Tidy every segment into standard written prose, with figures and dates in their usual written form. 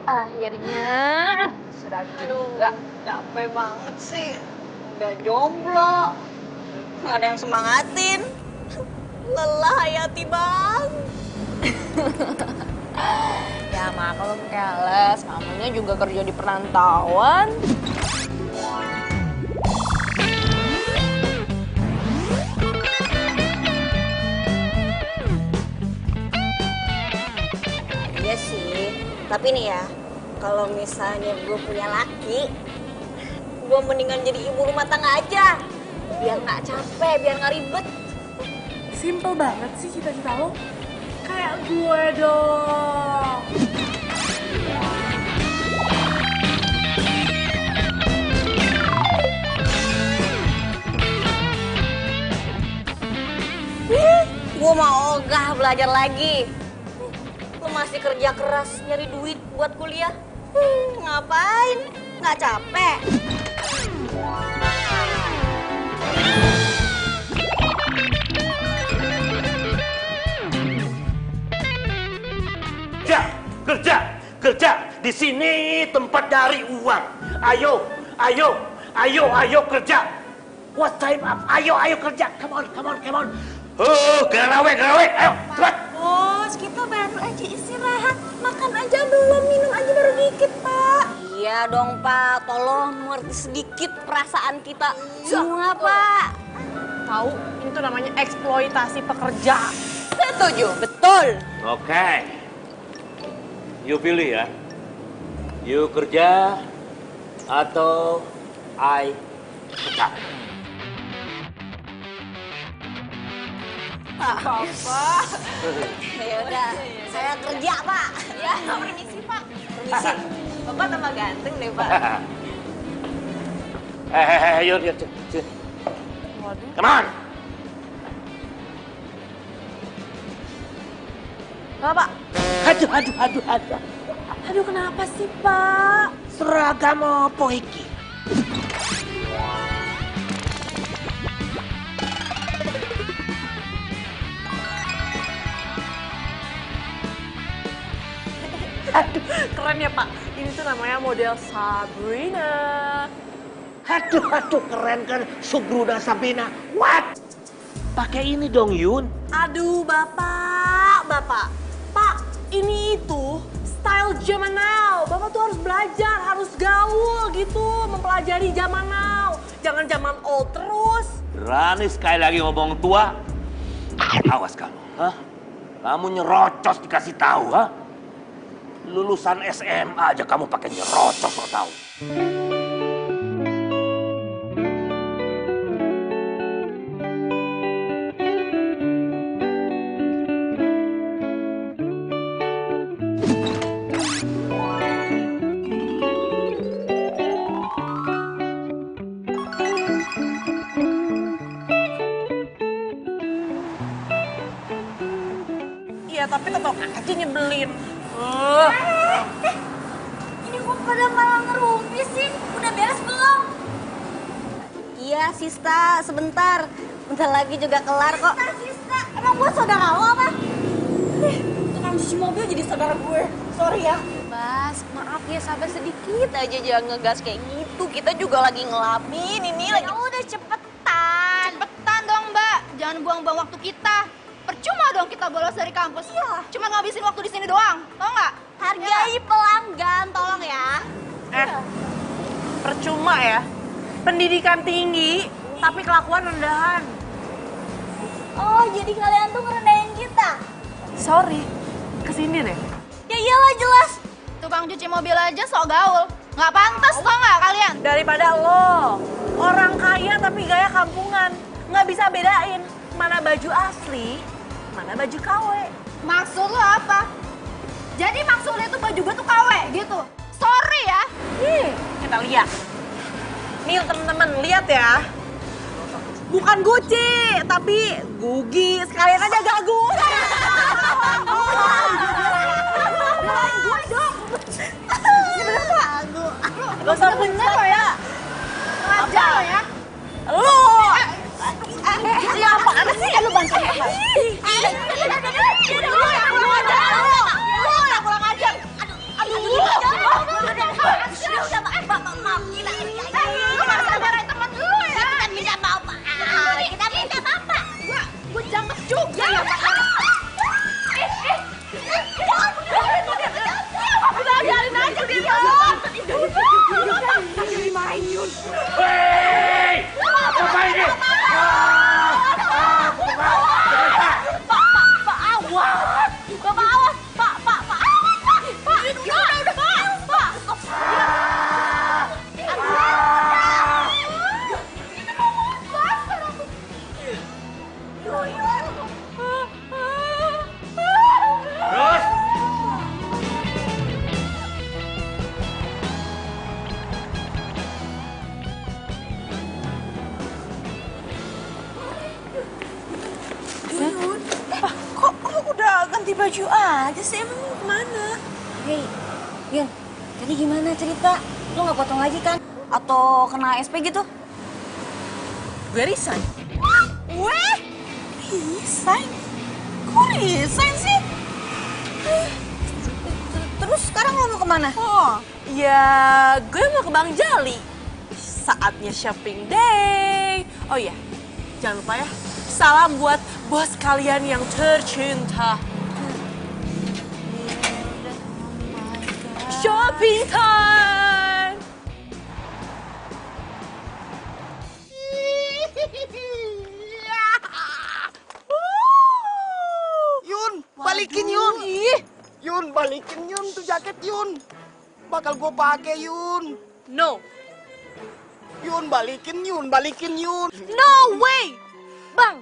Akhirnya sudah juga. Capek banget sih. Udah jomblo. Nggak ada yang semangatin. Lelah Hayati bang. Ya mak, kalau keles, mamanya juga kerja di perantauan. Iya sih, tapi nih ya, kalau misalnya gue punya laki, gue mendingan jadi ibu rumah tangga aja. Biar nggak capek, biar nggak ribet. Simple banget sih cita-cita lo. Kayak gue dong. Gue mau ogah belajar lagi. Lo masih kerja keras nyari duit buat kuliah. Ngapain? Nggak capek? Kerja. Di sini tempat cari uang. Ayo kerja. What time up? Ayo kerja. Come on. Oh, garawe. Ayo, cepat. Bos, kita baru aja istirahat. Makan aja belum, minum aja baru dikit, Pak. Iya dong Pak, tolong mengerti sedikit perasaan kita semua Pak. Tahu, itu namanya eksploitasi pekerja. Setuju, betul. Oke. You pilih ya. You kerja atau I kerja. Papa. Ya udah, saya kerja Pak. Ya, permisi Pak. Permisi. Bapak tambah ganteng deh Pak. Yuk. Waduh. Come on. Bapak. Aduh. Aduh, kenapa sih Pak? Seragam apa iki? Aduh, keren ya Pak. Ini tuh namanya model Sabrina. Aduh, keren kan Subruna Sabina. What? Pakai ini dong, Yun. Aduh, Bapak. Pak, ini itu style zaman now. Bapak tuh harus belajar, harus gaul gitu, mempelajari zaman now. Jangan zaman old terus. Berani sekali lagi ngomong tua. Awas kamu, hah? Kamu nyerocos dikasih tahu, hah? Lulusan SMA aja kamu pakai nyerocos, kok tahu? Iya, tapi tetap aja nyebelin. Ini kok pada malah ngerumpi sih? Udah beres belum? Iya, Sista, sebentar. Bentar lagi juga kelar kok. Sista, emang gue saudara lo apa? Tukang cuci mobil jadi saudara gue. Sorry ya. Bas, maaf ya, sabar sedikit aja, jangan ngegas kayak gitu. Kita juga lagi ngelamin ini lagi. Ya udah cepetan. Cepetan dong Mbak, jangan buang-buang waktu kita. Percuma dong kita bolos dari kampus. Iya. Cuma ngabisin waktu di sini doang, tau nggak? Hargai pelanggan, tolong ya. Percuma ya. Pendidikan tinggi, tapi kelakuan rendahan. Oh, jadi kalian tuh ngerendahin kita? Sorry, kesini deh. Ya iyalah jelas. Tukang cuci mobil aja sok gaul. Nggak pantas tau nggak kalian? Daripada lo, orang kaya tapi gaya kampungan. Nggak bisa bedain mana baju asli, mana baju KW. Maksud lo apa? Jadi maksudnya tuh baju gue tuh KW gitu? Sorry ya. Kita lihat. Nih temen-temen, lihat ya. Bukan Gucci, tapi Gugi. Sekalian aja gagu. Gak usah bener lo ya. Aja lo ya. Lo. Ya apaan sih? Lu bantu ya. Lu yang kurang ajar. Aduh. udah, maaf, gila. Lu masa marahin temen lu ya? Kita minta maaf, Pak. Kita minta maaf, Pak. Gue jangkep juga ya, Pak. Udah, biarin aja dia. Lagi dimarahin Yun. Hei! Apa ini? Pak, awas. Bapak awas. Pak, awas, Pak. Pak, udah. Pak. Terus? Kok lu udah ganti baju aja sih? Emang lu kemana? Hei, Yun, tadi gimana cerita? Lu nggak potong lagi kan? Atau kena SP gitu? Gue resign. Weh? Resign? Kok resign sih? Terus sekarang lu mau kemana? Oh, ya gue mau ke Bang Jali. Saatnya shopping day. Oh iya, jangan lupa ya. Salam buat bos kalian yang tercinta. Shopping time! Yun, balikin Yun. Yun, balikin Yun tuh jaket Yun. Bakal gue pakai Yun. No, Yun, balikin Yun, balikin Yun. no way! Bang,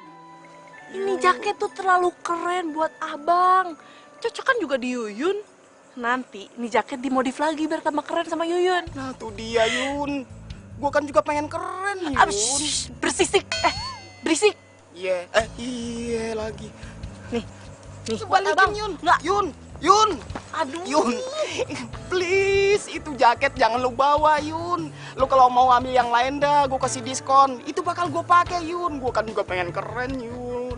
ini jaket tuh terlalu keren buat abang. Cocok kan juga di Yuyun. Nanti ini jaket dimodif lagi biar tambah keren sama Yuyun. Nah tuh dia Yun. Gue kan juga pengen keren Yun. Bersisik, berisik. Iya, iya lagi. Nih, Balikin abang. Yun. Nggak. Yun. Aduh. Yun, please, itu jaket jangan lu bawa, Yun. Lu kalau mau ambil yang lain dah, gue kasih diskon. Itu bakal gue pakai, Yun. Gue kan juga pengen keren, Yun.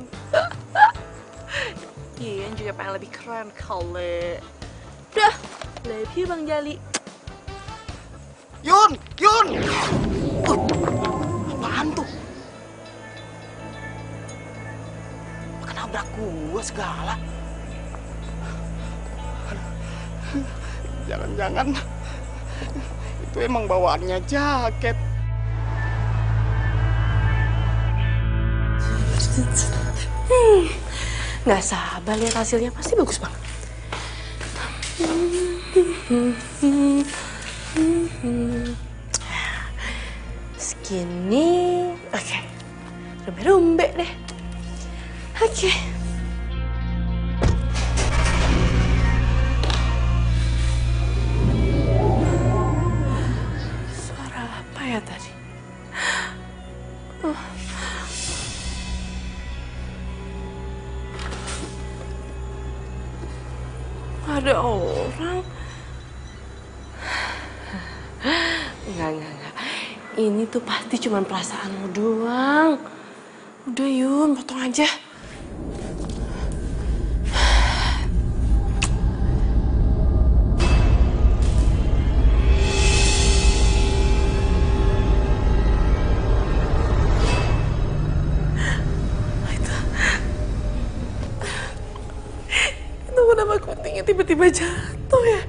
Iya, juga pengen lebih keren kali. Udah, love you Bang Jali. Yun. Apaan tuh? Makan nabrak gue segala. Jangan-jangan itu emang bawaannya jaket. Nggak sabar lihat hasilnya, pasti bagus banget. Segini, oke. Rumbe-rumbe deh. Oke. Suara apa ya tadi? Ada orang. Enggak. Ini tuh pasti cuma perasaanmu doang. Udah Yun, potong aja. Itu kenapa guntingnya tiba-tiba jatuh ya?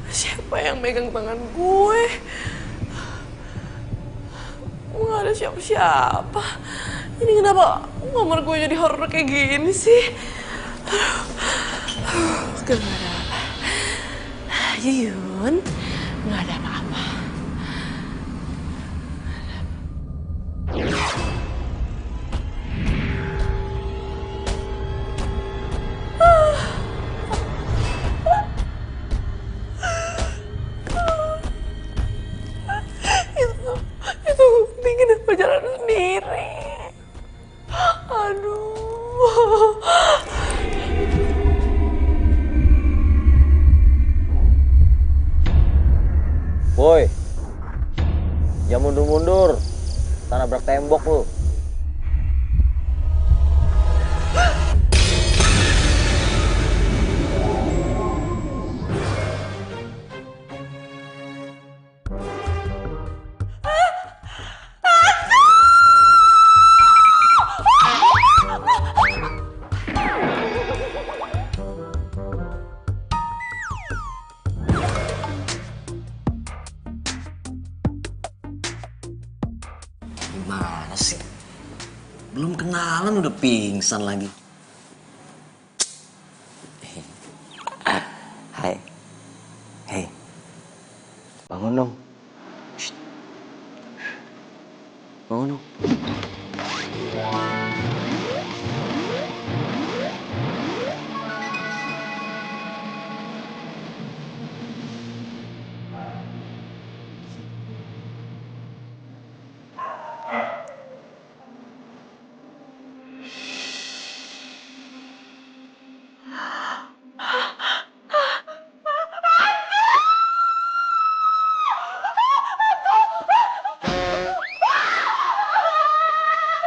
Siapa yang megang tangan gue? Nggak ada siapa-siapa. Ini kenapa kamar gue jadi horor kayak gini sih? Gak ada apa. Yun, nggak ada apa-apa. Itu gunting kenapa jalan sendiri? Aduh. Woi, jangan mundur-mundur, tak nabrak tembok lu. Gimana sih? Belum kenalan udah pingsan lagi. Hai. Hei. Bangun dong. Shh. Bangun dong.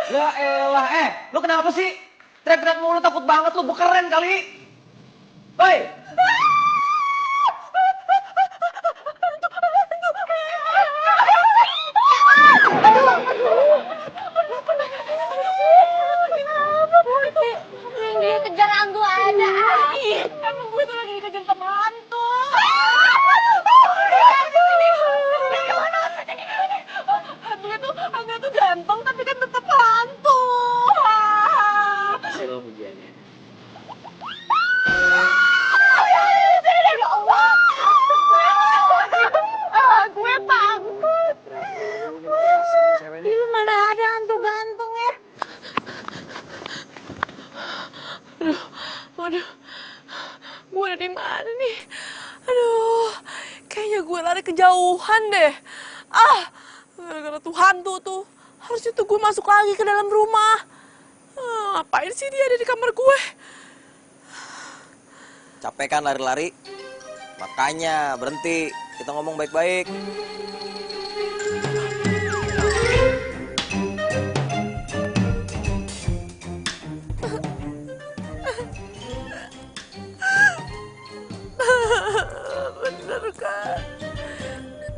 Ya elah, lu kenapa sih? Teriak-teriak mulu, takut banget lu, keren kali. Hoi! Yang dia kejar hantu ada. Emang gue tuh lagi dikejar sama hantu. Hantu itu ganteng tapi kan tetap hantu. Silo pujiannya. Ya Allah. Gue takut. Ini mana ada hantu gantung ya? Waduh, gue ada di mana nih? Aduh, kayaknya gue lari kejauhan deh. Gara-gara tuh hantu tuh. Harusnya tuh gue masuk lagi ke dalam rumah. Ngapain sih dia ada di kamar gue? Capek kan lari-lari? Makanya berhenti. Kita ngomong baik-baik. Bener kan?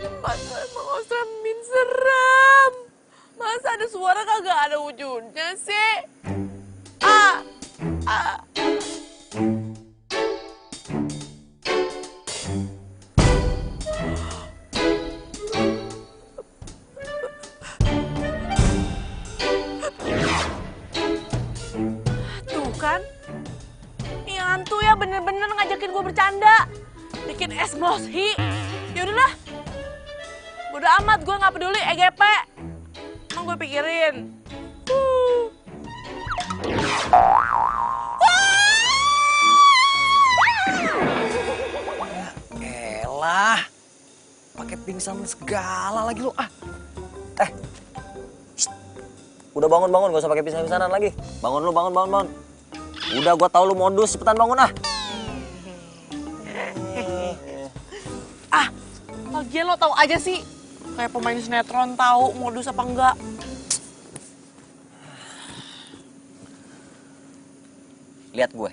Tempat gue emang Osramin seram. Masa ada suara kagak ada wujudnya sih? Tuh kan? Nih hantu ya bener-bener ngajakin gue bercanda. Bikin emosi. Yaudahlah. Bodo amat, gue gak peduli EGP. Emang gue pikirin. Elah. Pakai pingsan segala lagi lu. Shh. Udah bangun, gak usah pakai pingsan-pingsanan lagi. Bangun lu, bangun. Udah gua tahu lu modus, cepetan bangun ah. Lagian lo tahu aja sih. Kayak pemain sinetron tahu modus apa enggak. Lihat gue.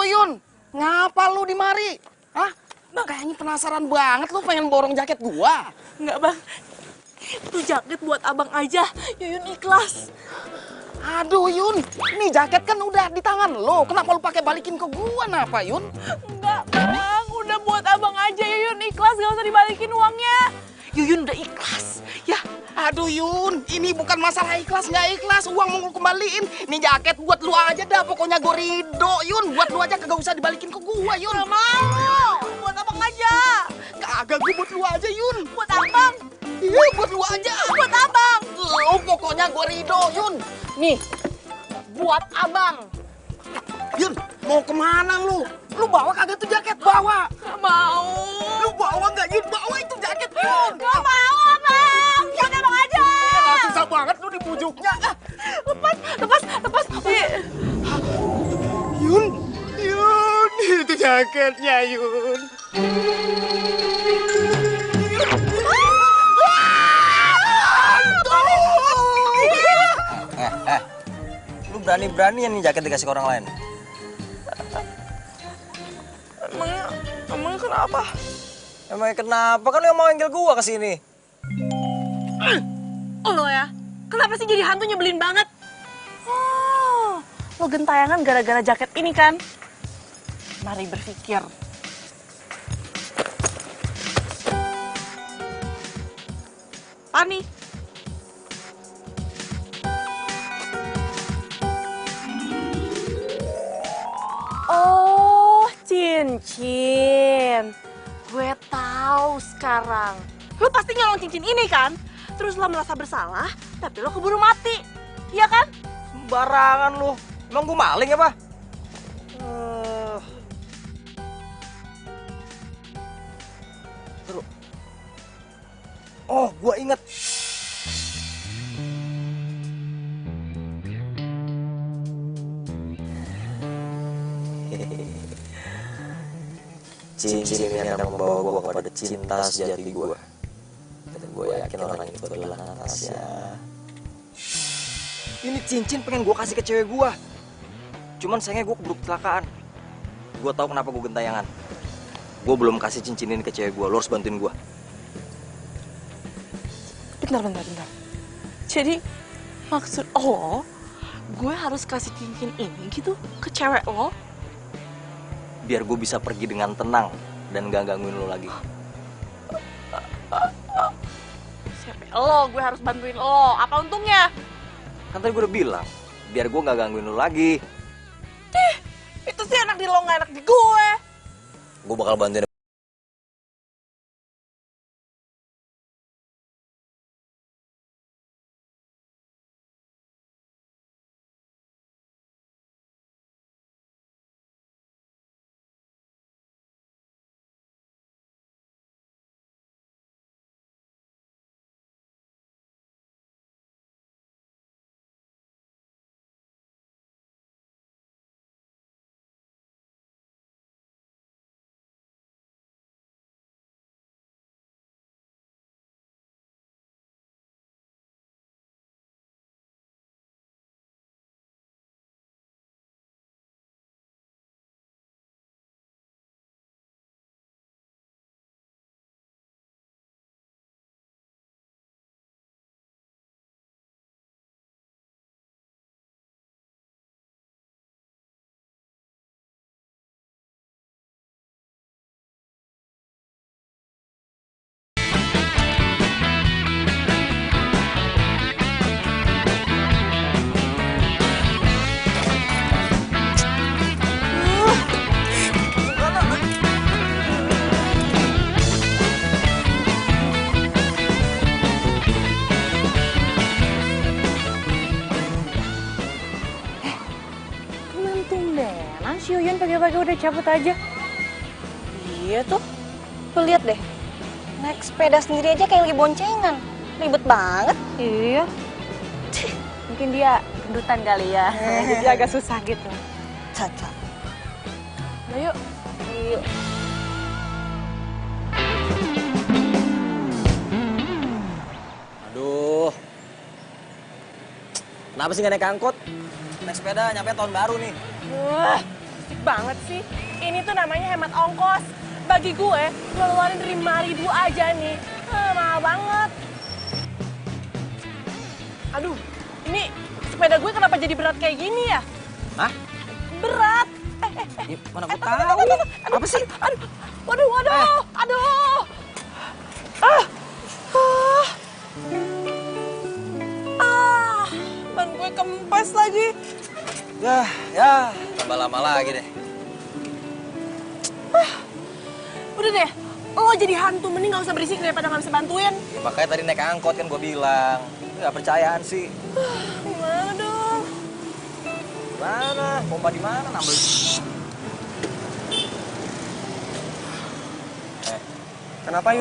Yun, ngapa lu di mari? Hah? Kayaknya penasaran banget lu pengen borong jaket gua. Enggak bang, itu jaket buat abang aja. Yuyun ikhlas. Aduh Yun, ini jaket kan udah di tangan lo. Kenapa lu pakai balikin ke gua, napa Yun? Enggak bang, udah buat abang aja. Yuyun ikhlas, gak usah dibalikin uangnya. Yuyun udah ikhlas, ya. Aduh Yun, ini bukan masalah ikhlas nggak ikhlas, uang mau kembaliin. Ini jaket buat lu aja dah, pokoknya gue ridho Yun. Buat lu aja, kagak usah dibalikin ke gua Yun. Gak mau, buat abang aja. Kagak, gue buat lu aja Yun. Buat abang, Iya, buat lu aja. buat abang. Lu pokoknya gue ridho Yun. Nih, buat abang. Yun, mau kemana lu? Lu bawa kagak tuh jaket? Bawa. Gak mau. Lu bawa nggak Yun? Bawa itu jaket Yun. Gak mau abang, buat abang aja. Susah banget lu dibujuknya. Lepas. Yun, itu jaketnya Yun. Lu berani-beranian nih jaket dikasih ke orang lain. Emangnya kenapa? Emangnya kenapa? Kan lu yang mau manggil gua ke sini. Oh lo ya, kenapa sih jadi hantu nyebelin banget? Oh, lo gentayangan gara-gara jaket ini kan? Mari berpikir. Pani. Oh, cincin. Gue tahu sekarang. Lo pasti nyolong cincin ini kan? Terus lo merasa bersalah, tapi lo keburu mati. Iya kan? Sembarangan lu. Emang gua maling apa? Terus. Oh, gua inget. Cincin ini akan membawa gua kepada cinta sejati gua. Dan gue yakin orang itu adalah Natasha. Ini cincin pengen gue kasih ke cewek gue. Cuman sayangnya gue keburu kecelakaan. Gue tahu kenapa gue gentayangan. Gue belum kasih cincin ini ke cewek gue. Lo harus bantuin gue. Bentar. Jadi maksud lo, gue harus kasih cincin ini gitu ke cewek lo? Biar gue bisa pergi dengan tenang dan gak gangguin lo lagi. Lo, gue harus bantuin lo. Apa untungnya? Kan tadi gue udah bilang, biar gue gak gangguin lo lagi. Itu sih enak di lo, gak enak di gue. Gue bakal bantuin. Si Yuyun pagi-pagi udah cabut aja. Iya tuh. Lu lihat deh. Naik sepeda sendiri aja kayak lagi boncengan. Ribet banget. Iya. Mungkin dia gendutan kali ya. Jadi agak susah gitu. Caca. Nah, yuk. Yuk. Aduh. Kenapa sih gak naik angkot? Naik sepeda nyampe tahun baru nih. Asik banget sih. Ini tuh namanya hemat ongkos. Bagi gue, ngeluarin dari 5.000 aja nih, mahal banget. Aduh, ini sepeda gue kenapa jadi berat kayak gini ya? Hah? Berat. Ya, mana gue tahu? Apa sih? Waduh. Ban gue kempes lagi. Ya, tambah lama lagi deh. Udah deh, lo jadi hantu, mending gak usah berisik daripada gak bisa bantuin. Ya, makanya tadi naik angkot kan gue bilang. Gak percayaan sih. Gimana dong? Mana? Pompa di mana? Nambel. Kenapa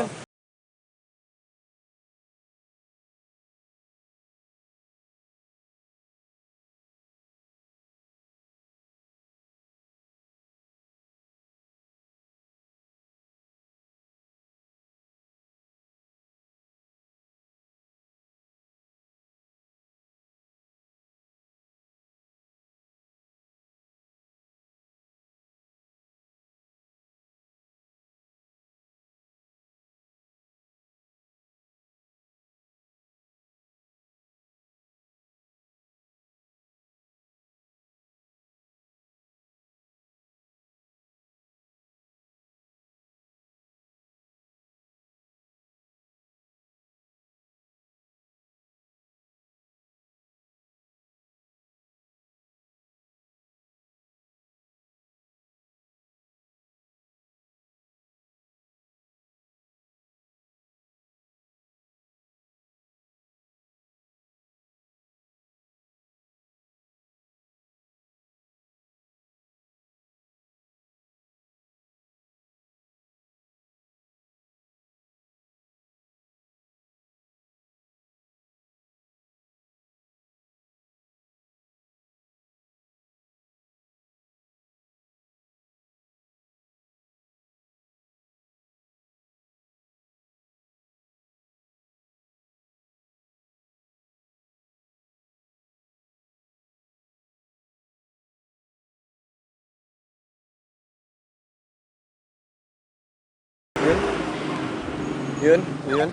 Yun? Yun.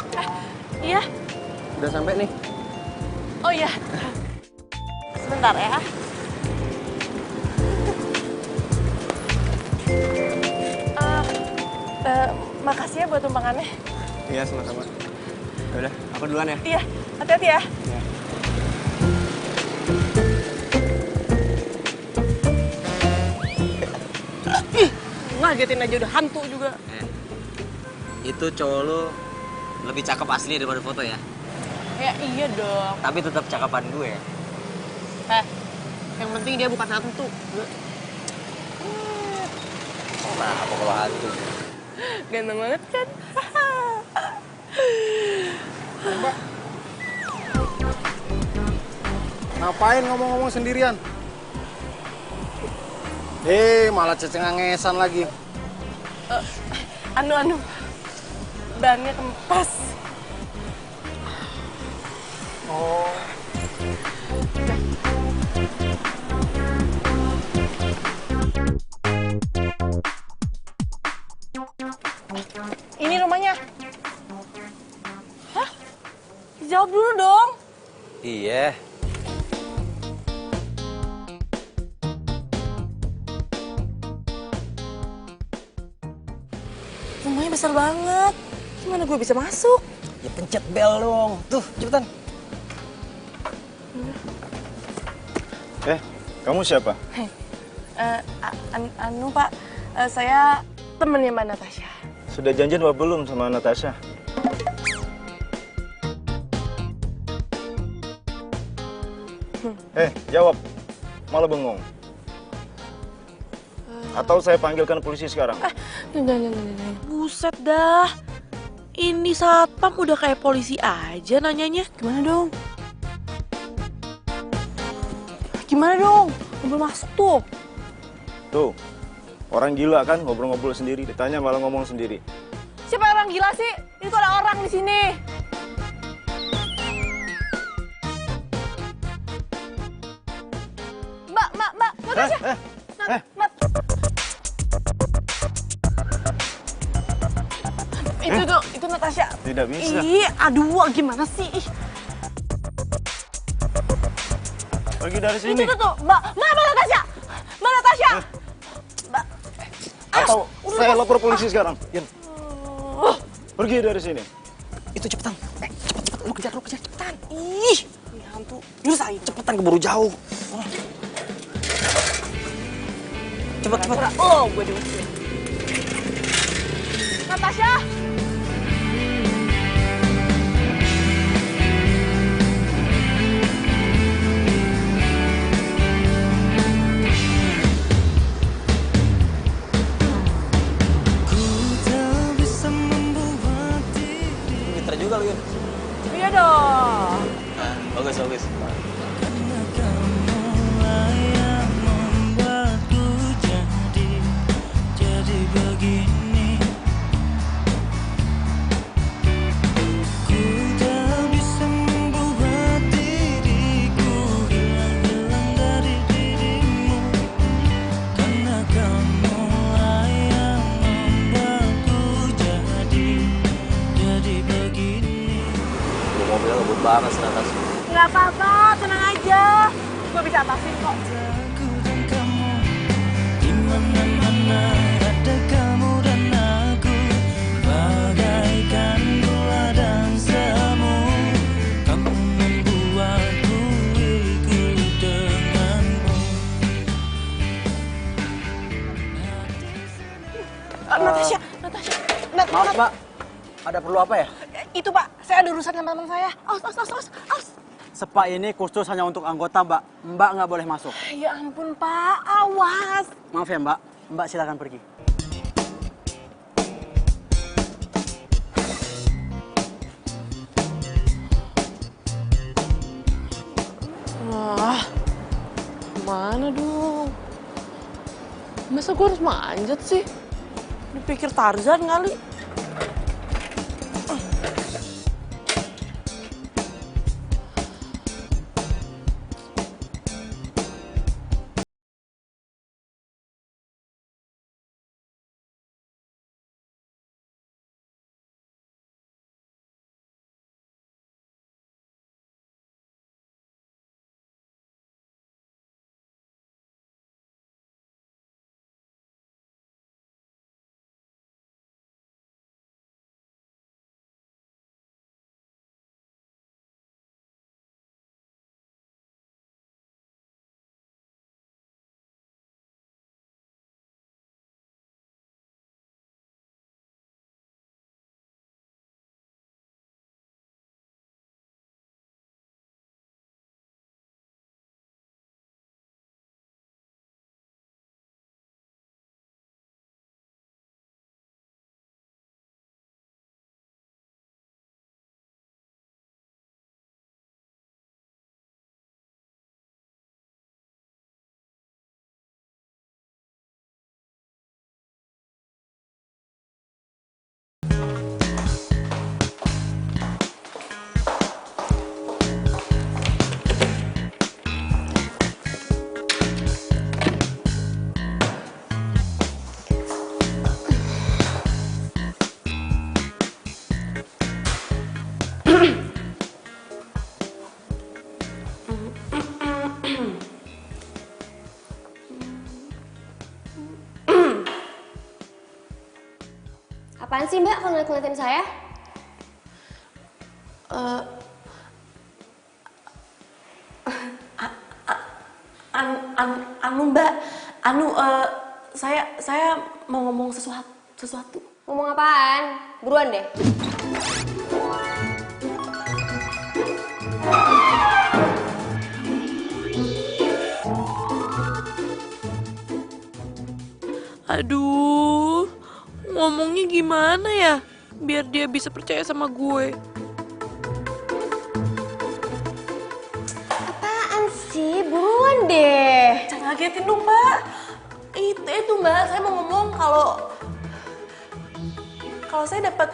Iya? Udah sampai nih. Oh iya. Sebentar ya. Makasih ya buat tumpangannya. Iya, sama-sama. Udah, aku duluan ya. Iya, hati-hati ya. Iya. Ngagetin aja udah hantu juga. Itu cowok lu lebih cakep asli daripada foto ya. Ya iya dong. Tapi tetap cakapan gue. Yang penting dia bukan hantu. Nah, apa kalau hantu? Ganteng banget kan? Mbak. Ngapain ngomong-ngomong sendirian? Malah cecengangesan lagi. Anu. Bannya kempes. Oh. Ini rumahnya. Hah? Jawab dulu dong. Iya. Rumahnya besar banget. Gimana gue bisa masuk? Ya pencet bel dong. Tuh, cepetan. Kamu siapa? Anu Pak, saya temennya Mbak Natasha. Sudah janjian apa belum sama Natasha? Jawab. Malah bengong. Atau saya panggilkan polisi sekarang? Jangan. Buset dah. Ini satpam udah kayak polisi aja nanyanya. Gimana dong? Mobil masuk tuh. Tuh, orang gila kan ngobrol-ngobrol sendiri, ditanya malah ngomong sendiri. Siapa orang gila sih? Itu ada orang di sini. Mbak, Natasha. Itu Natasha. Tidak bisa. Ih, aduh, gimana sih? Ih. Pergi dari sini. Itu tuh, Mbak Natasha. Mbak Natasha. Mbak. Atau saya lapor polisi sekarang. Yan. Pergi dari sini. Itu cepetan. Cepet. Lu kejar cepetan. Ih, ini hantu. Nyusahin. Cepetan keburu jauh. Cepet. Oh, gue diusir. Natasha. Pinter juga lu, Yun. Iya dong. Nah, bagus. Mobilnya ngebut banget sih, Natasha. Nggak apa-apa, tenang aja. Gue bisa atasin kok. Natasha. Maaf, Mbak. Ada perlu apa ya? Itu, Pak. Saya ada urusan sama teman saya. Aus. Spa ini khusus hanya untuk anggota, Mbak. Mbak nggak boleh masuk. Ya ampun, Pak. Awas. Maaf ya, Mbak. Mbak silakan pergi. Wah, mana dong? Masa gue harus manjat sih? Dipikir Tarzan kali. Apaan sih Mbak kalau ngeliatin saya? Mbak, saya mau ngomong sesuatu. Ngomong apaan? Buruan deh. Aduh, ngomongnya gimana ya? Biar dia bisa percaya sama gue. Apaan sih? Buruan deh. Jangan ngagetin dong, Mbak. Itu Mbak, saya mau ngomong kalau saya dapat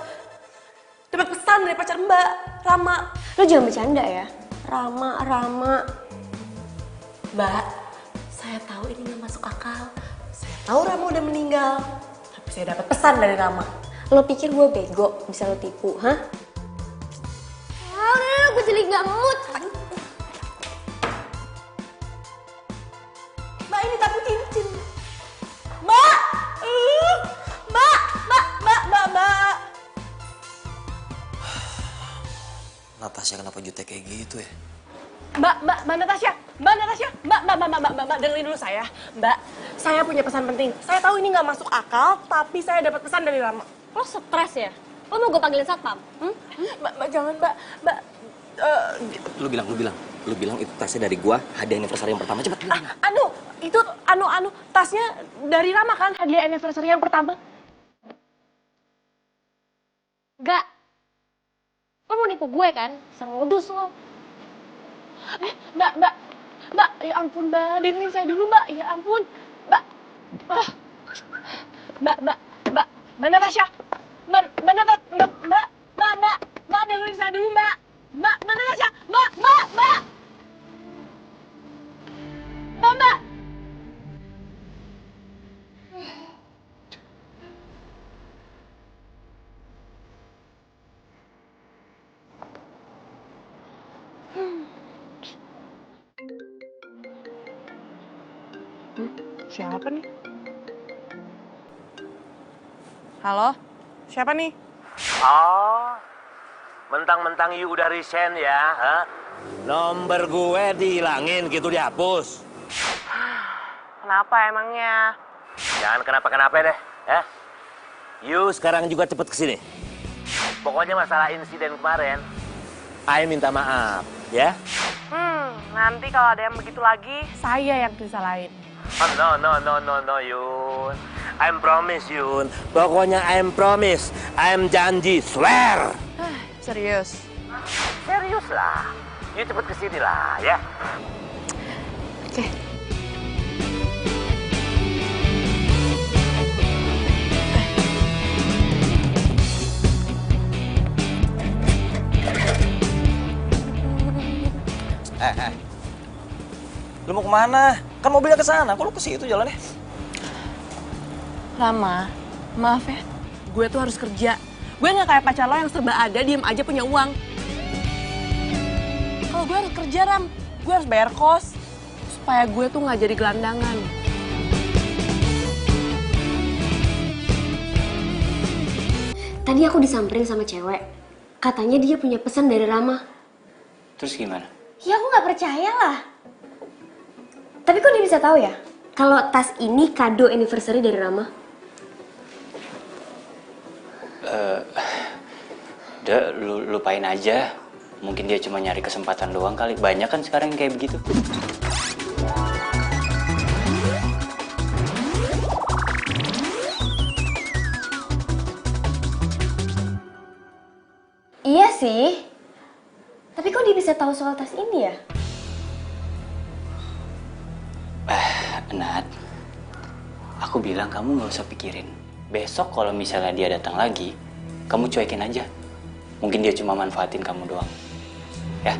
pesan dari pacar Mbak, Rama. Lo jangan bercanda ya. Rama. Mbak, saya tahu ini nggak masuk akal. Saya tahu Rama udah meninggal, tapi saya dapat pesan dari Rama. Lo pikir gue bego bisa lo tipu, hah? Ah, udah, gue jadi gak mood. Mbak, ini tapi cincin. Mbak! Mbak! Natasha kenapa jutek kayak gitu ya? Mbak Natasha, Mbak, dengerin dulu saya. Mbak, saya punya pesan penting. Saya tahu ini nggak masuk akal, tapi saya dapat pesan dari Rama. Lo stres ya? Lo mau gue panggilin satpam? Mbak, jangan, Mbak. Lu bilang itu tasnya dari gua, hadiah anniversary yang pertama, cepet bilang. Itu tasnya dari Rama kan, hadiah anniversary yang pertama. Enggak. Lo mau nipu gue kan? Serudus lo. Mbak, ya ampun, Mbak, dengerin saya dulu, Mbak, ya ampun, Mbak, Mbak Natasha, Mbak, dengerin saya dulu, Mbak Natasha, Mbak. Siapa nih? Halo? Siapa nih? Oh, mentang-mentang you udah resign ya, ha? Nomor gue dihilangin gitu, dihapus. Kenapa emangnya? Jangan kenapa-kenapa deh, ya. You sekarang juga cepet kesini. Pokoknya masalah insiden kemarin, I minta maaf, ya. Nanti kalau ada yang begitu lagi, saya yang disalahin. Oh, no, Yun. I'm promise, Yun. Pokoknya I'm promise. I'm janji, swear. Serius? Serius lah. You cepet kesini lah, ya. Oke. Lu mau kemana? Kan mobilnya ke sana, kok lu ke situ jalannya? Rama, maaf ya, gue tuh harus kerja. Gue nggak kayak pacar lo yang serba ada, diem aja punya uang. Kalau gue harus kerja, Ram, gue harus bayar kos supaya gue tuh nggak jadi gelandangan. Tadi aku disamperin sama cewek. Katanya dia punya pesan dari Rama. Terus gimana? Ya aku nggak percaya lah. Tapi kok dia bisa tahu ya? Kalau tas ini kado anniversary dari Rama? Udah, lu lupain aja. Mungkin dia cuma nyari kesempatan doang kali. Banyak kan sekarang yang kayak begitu. Iya sih. Tapi kok dia bisa tahu soal tas ini ya? Nat, aku bilang kamu nggak usah pikirin. Besok kalau misalnya dia datang lagi, kamu cuekin aja. Mungkin dia cuma manfaatin kamu doang. Ya?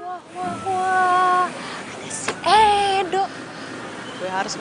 Wah, ada si Edo. Gue harus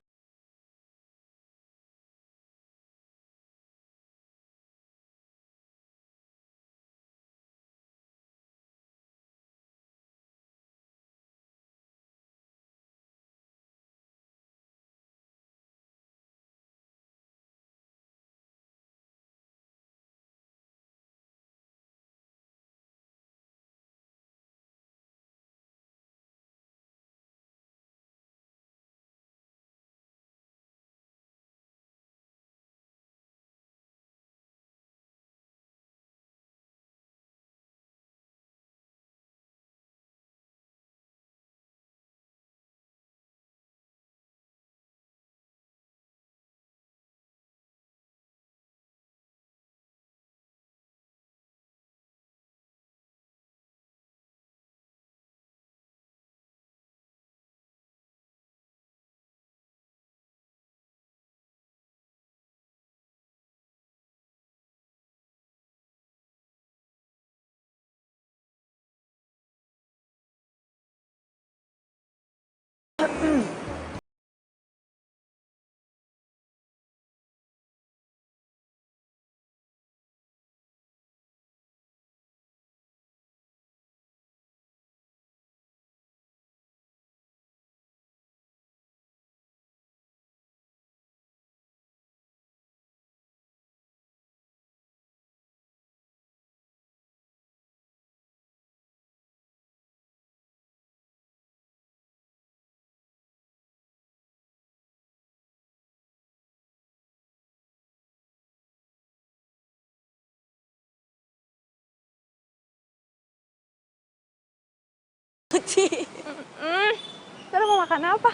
Terus mau makan apa?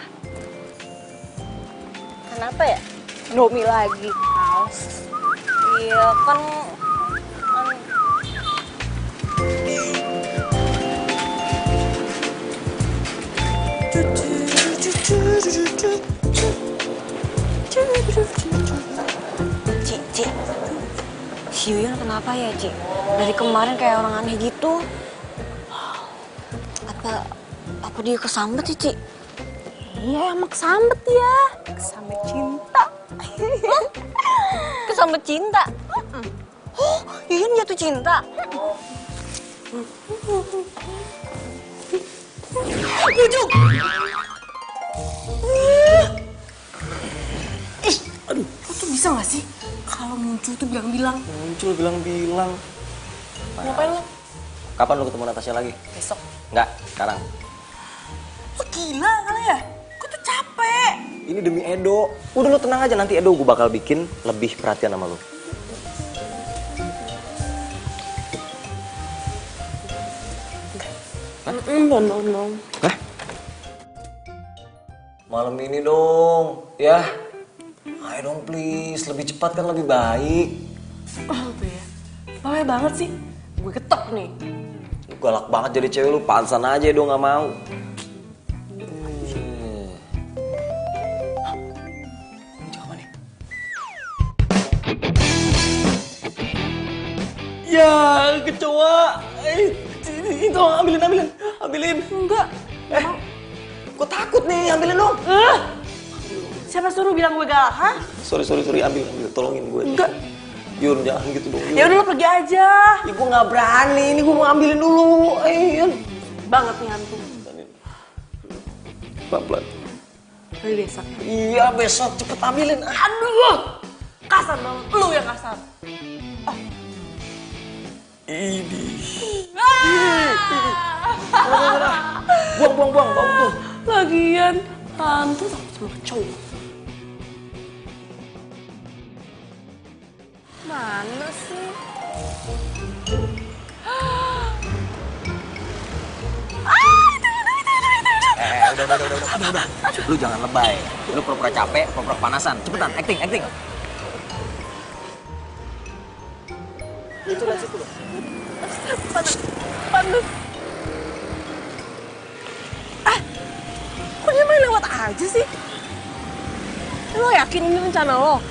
Kenapa ya? Domi lagi. Iya kan. Ci, si Yuyun kenapa ya, Ci? Dari kemarin kayak orang aneh gitu. Apa dia kesambet sih, Ci? Iya, emang kesambet ya. Kesambet cinta. Kesambet cinta? Oh, Yuyun jatuh cinta? Bujuk! Aduh, lo tuh bisa gak sih? Kalau muncul tuh bilang-bilang. Muncul bilang-bilang. Ngapain lo? Kapan lu ketemu Natasha lagi? Besok. Enggak, sekarang. Lo gila kali ya? Gue tuh capek. Ini demi Edo. Udah lu tenang aja, nanti Edo gue bakal bikin lebih perhatian sama lu. No. Hah? Malam ini dong, ya. Ayo dong please, lebih cepat kan lebih baik. Oh tuh ya, bawel banget sih. Gue ketok nih. Lu galak banget jadi cewek lu, pansan aja dong gak mau. Ya, kecoa. Itu ambilin. Enggak. Gue takut nih, ambilin dong. Siapa suruh bilang gue galak, ha? Sorry, ambil, tolongin gue. Enggak. Yun, jangan gitu dong, Yun. Ya udah lo pergi aja. Ya gue gak berani, ini gue mau ambilin dulu. Yun. Banget nih hantu. Pelan-pelan. Hari besok. Iya, besok cepet ambilin. Aduh, kasar banget. Lu yang kasar. Ini. Buang tuh. Lagian hantu takut sama kecoa. Mana sih? Udah. Lu jangan lebay. Lu pura-pura capek, pura-pura panasan. Cepetan, acting. Itu dari situ loh. Panas. Kok dia main lewat aja sih? Lo yakin ini rencana lo?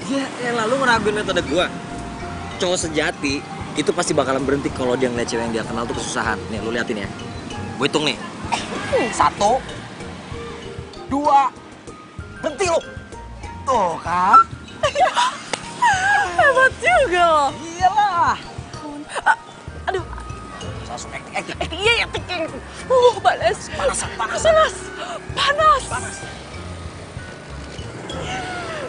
Ya, yang lalu ngeraguin metode gua. Cowok sejati itu pasti bakalan berhenti kalau dia ngeliat cewek yang dia kenal tuh kesusahan. Nih, lu liatin ya. Gue hitung nih. 1, 2, berhenti lo. Tuh kan? Hebat juga lo. Iyalah. Aduh. Langsung acting. Iya, acting. Panas.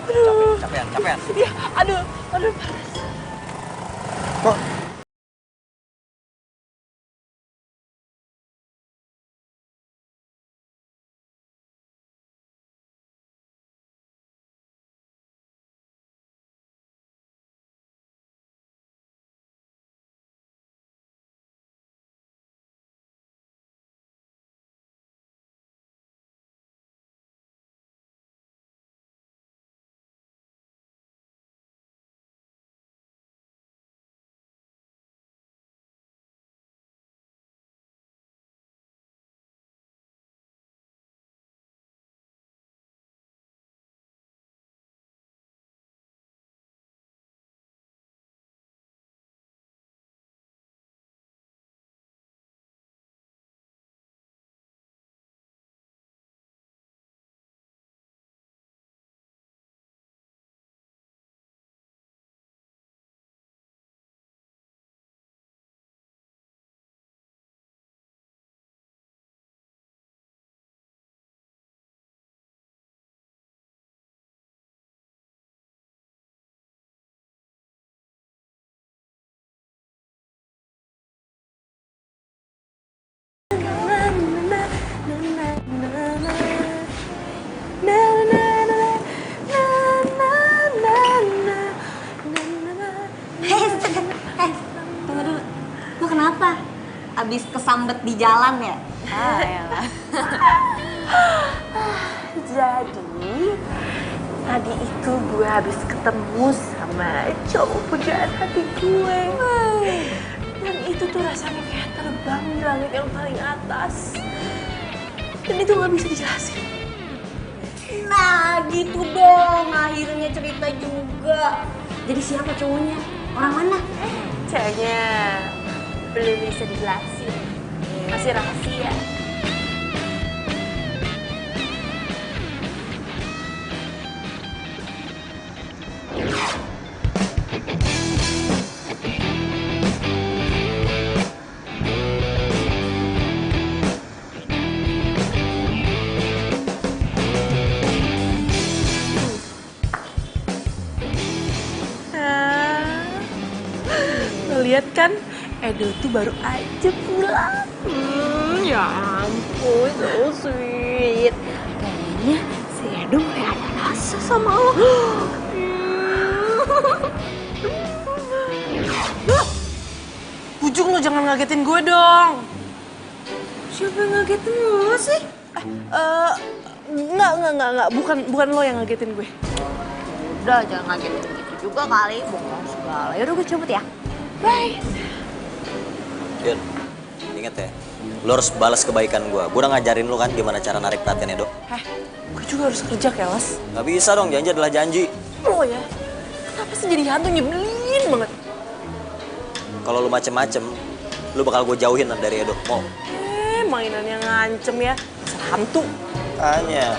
Aduh. Capean. Iya, aduh. Kok? Tunggu dulu. Lu kenapa? Abis kesambet di jalan ya? Jadi, tadi itu gue habis ketemu sama cowok pujaan hati gue. Dan itu tuh rasanya kayak terbang di langit yang paling atas. Dan itu gak bisa dijelasin. Nah gitu dong, akhirnya cerita juga. Jadi siapa cowoknya? Orang mana? Cowoknya belum bisa dijelasin. Masih rahasia. Lihat kan, Edo tuh baru aja pulang. Ya ampun, so sweet. Kayaknya si Edo kayak ada rasa sama lo. Ujung lo jangan ngagetin gue dong. Siapa yang ngagetin lo sih? Enggak. Bukan lo yang ngagetin gue. Udah, jangan ngagetin gitu juga kali. Bohong segala. Yaudah gue cabut ya. Bye. Yun, inget ya, lo harus balas kebaikan gue. Gue udah ngajarin lo kan gimana cara narik perhatian Edo. Gue juga harus kerja, Kelas. Gak bisa dong, janji adalah janji. Lo ya, kenapa sih jadi hantu nyebelin banget? Kalau lo macem-macem, lo bakal gue jauhin dari Edo. Mau? Mainannya ngancem ya, dasar hantu. Tanya.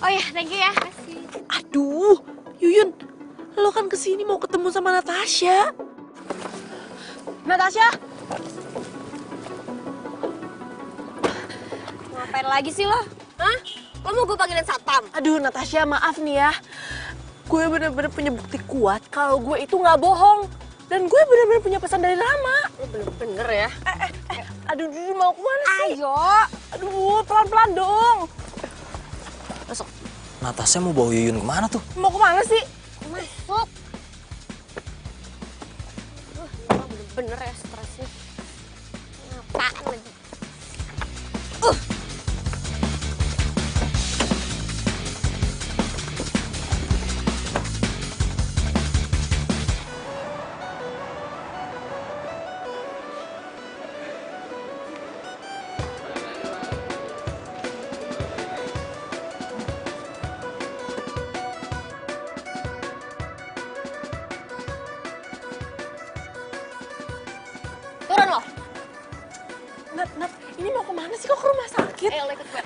Oh ya, thank you ya. Makasih. Aduh, Yuyun, lo kan kesini mau ketemu sama Natasha. Natasha? Ngapain lagi sih lo? Hah? Lo mau gue panggilin satpam? Aduh, Natasha, maaf nih ya. Gue bener-bener punya bukti kuat kalau gue itu nggak bohong. Dan gue bener-bener punya pesan dari Rama. Lo bener-bener ya? Aduh, mau kemana sih? Ayo. Aduh, pelan-pelan dong. Masuk. Natasha mau bawa Yuyun kemana tuh? Mau kemana sih? Masuk. Bener-bener ya stresnya. Apaan lagi? Turun lo. Nat, ini mau kemana sih? Kok ke rumah sakit? Ayo, lo ikut gue.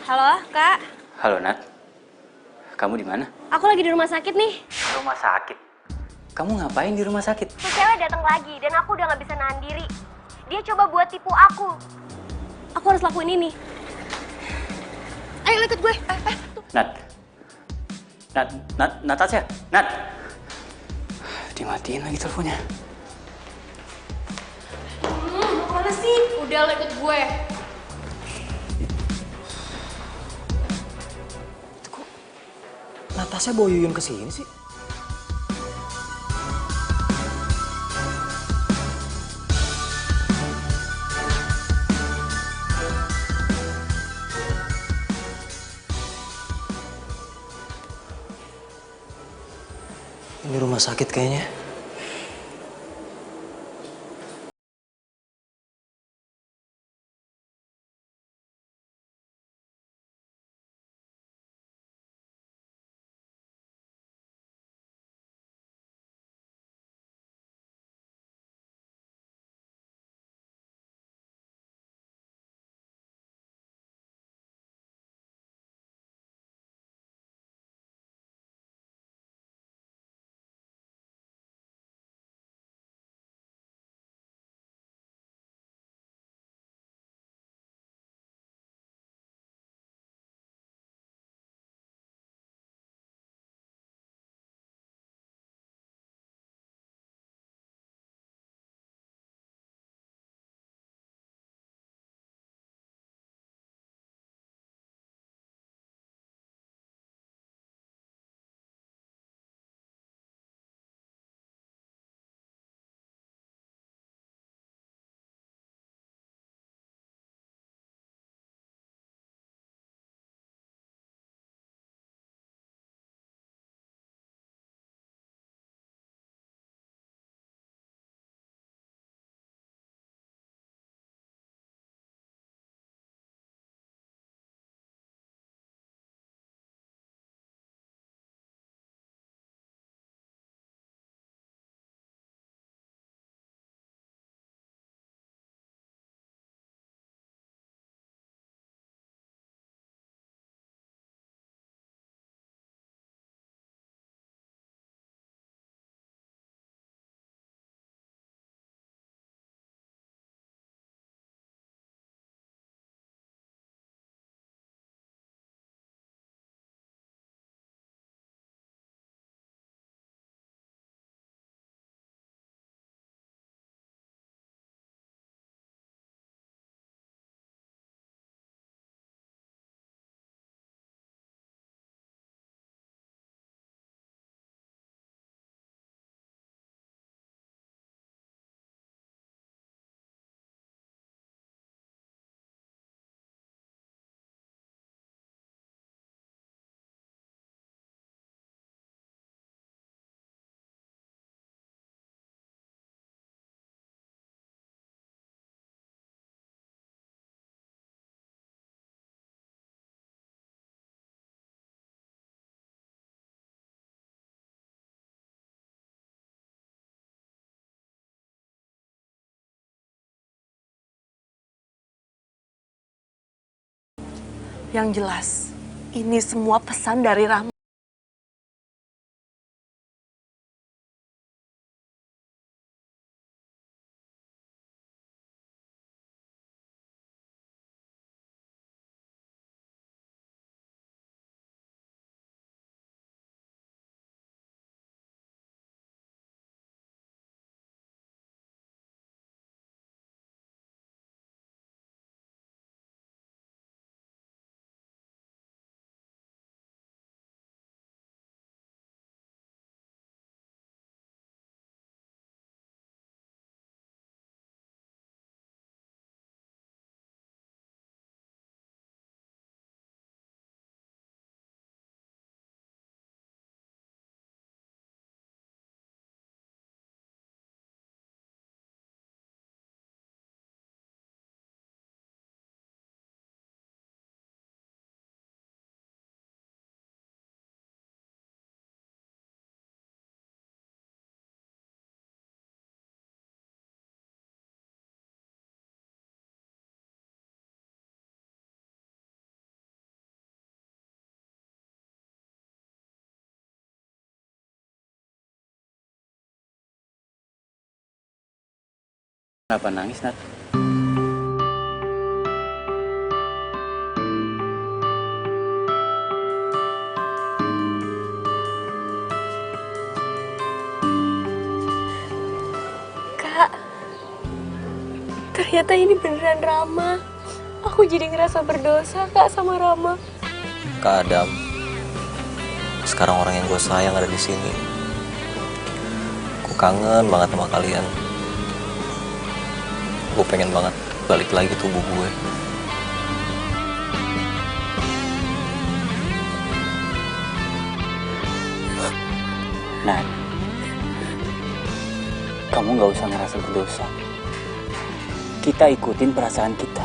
Halo, Kak. Halo, Nat. Kamu di mana? Aku lagi di rumah sakit nih. Rumah sakit. Kamu ngapain di rumah sakit? Tuh cewek datang lagi dan aku udah nggak bisa nahan diri. Dia coba buat tipu aku. Aku harus lakuin ini. Ayo ikut gue. Natasha, Nat. Dimatiin lagi teleponnya. Mau kemana sih? Udah lo ikut gue. Natasha bawa Yuyun ke sini sih? Ini rumah sakit kayaknya. Yang jelas, ini semua pesan dari Rahma. Kenapa nangis, Nat? Kak, ternyata ini beneran Rama. Aku jadi ngerasa berdosa, Kak, sama Rama. Kak Adam, sekarang orang yang gue sayang ada di sini. Gue kangen banget sama kalian. Gue pengen banget balik lagi tubuh gue. Nat, kamu nggak usah ngerasa berdosa. Kita ikutin perasaan kita.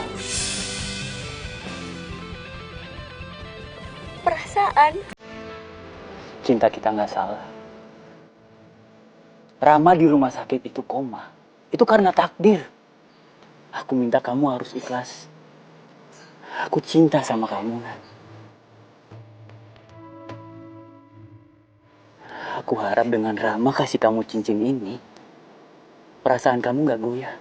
Perasaan? Cinta kita nggak salah. Rama di rumah sakit itu koma. Itu karena takdir. Aku minta kamu harus ikhlas. Aku cinta sama kamu, Nat. Aku harap dengan Rama kasih kamu cincin ini, perasaan kamu nggak goyah.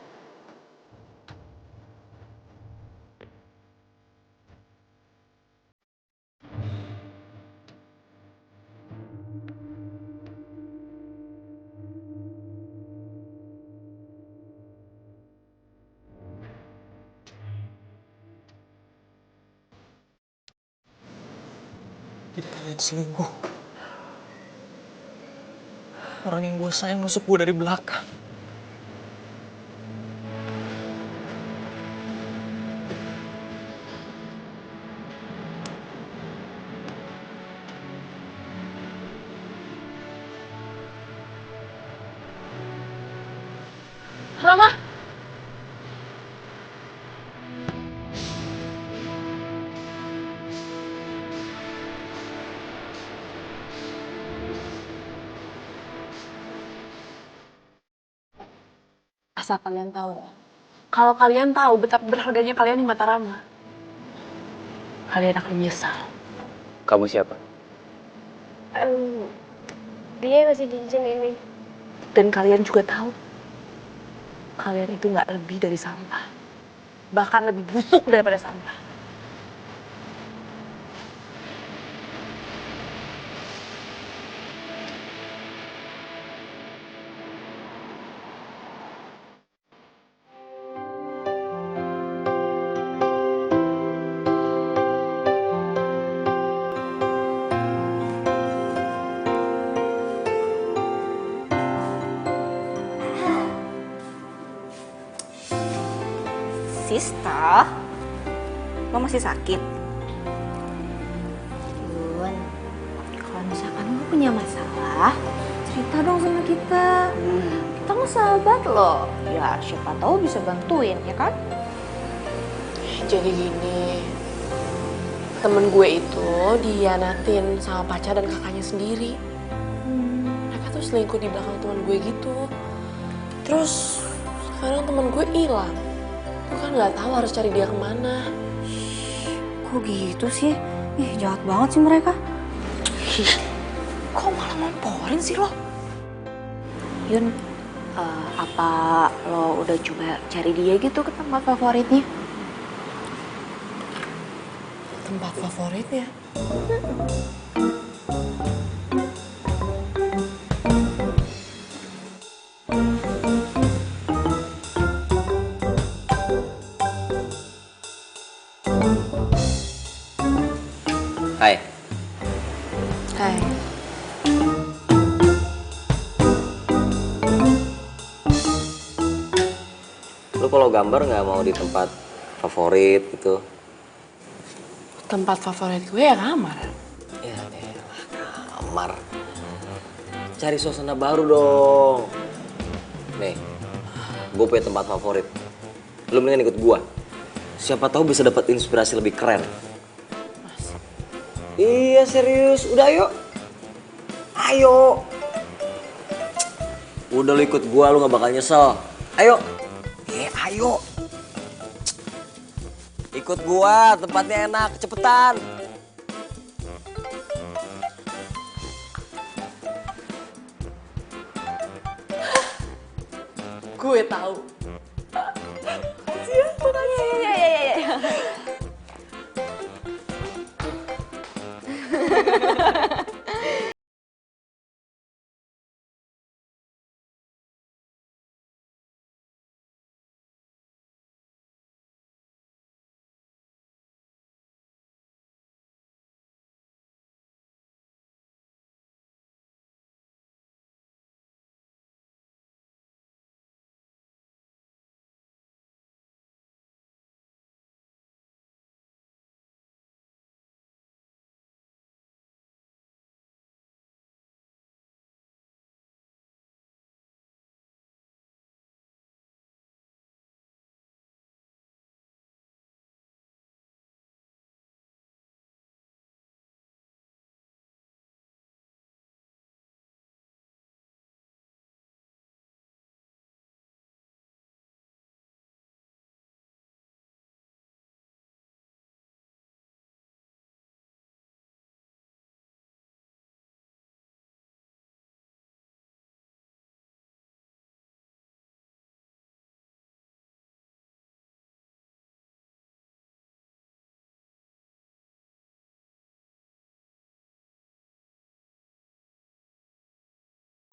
Jadi kalian selingkuh. Orang yang gue sayang nusuk gue dari belakang. Rama! Asal kalian tahu ya, kalau kalian tahu betapa berharganya kalian di mata Rama, kalian akan menyesal. Kamu siapa? Dia ngasih cincin ini. Dan kalian juga tahu, kalian itu nggak lebih dari sampah. Bahkan lebih busuk daripada sampah. Sista, lo masih sakit? Yun, kalau misalkan lo punya masalah, cerita dong sama kita. Kita mau sahabat lo. Ya, siapa tahu bisa bantuin, ya kan? Jadi gini, temen gue itu dihianatin sama pacar dan kakaknya sendiri. Mereka tuh selingkuh di belakang temen gue gitu. Terus sekarang temen gue hilang. Gue kan nggak tahu harus cari dia kemana. Kok gitu sih? Ih, jahat banget sih mereka. Kok malah ngomporin sih lo? Yun, apa lo udah coba cari dia gitu ke tempat favoritnya? Tempat favoritnya? Hai. Hai. Lu kalau gambar nggak mau di tempat favorit gitu? Tempat favorit gue ya kamar. Ya elah, kamar. Cari suasana baru dong. Nih, gue punya tempat favorit. Lu mendingan ikut gua. Siapa tahu bisa dapat inspirasi lebih keren. Iya serius, udah ayo. Ayo. Udah lu ikut gua, lu gak bakal nyesel. Ayo. Ayo. Ikut gua, tempatnya enak, cepetan. Gue tahu.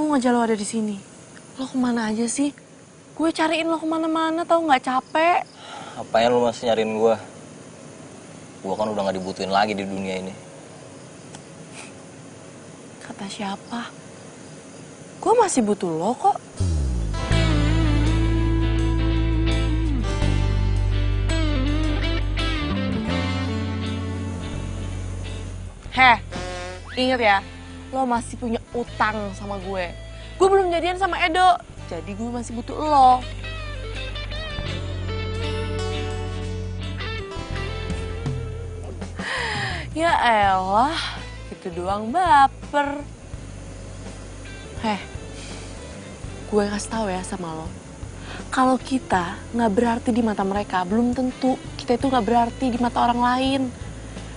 Untung aja lo ada di sini. Lo kemana aja sih? Gue cariin lo kemana-mana, tau nggak capek? Apanya lu masih nyariin gue? Gue kan udah gak dibutuhin lagi di dunia ini. Kata siapa? Gue masih butuh lo kok. Heh, inget ya, lo masih punya utang sama gue. Gue belum jadian sama Edo, jadi gue masih butuh lo. Ya elah, gitu doang baper. Heh, gue kasih tahu ya sama lo. Kalau kita nggak berarti di mata mereka, belum tentu kita itu nggak berarti di mata orang lain.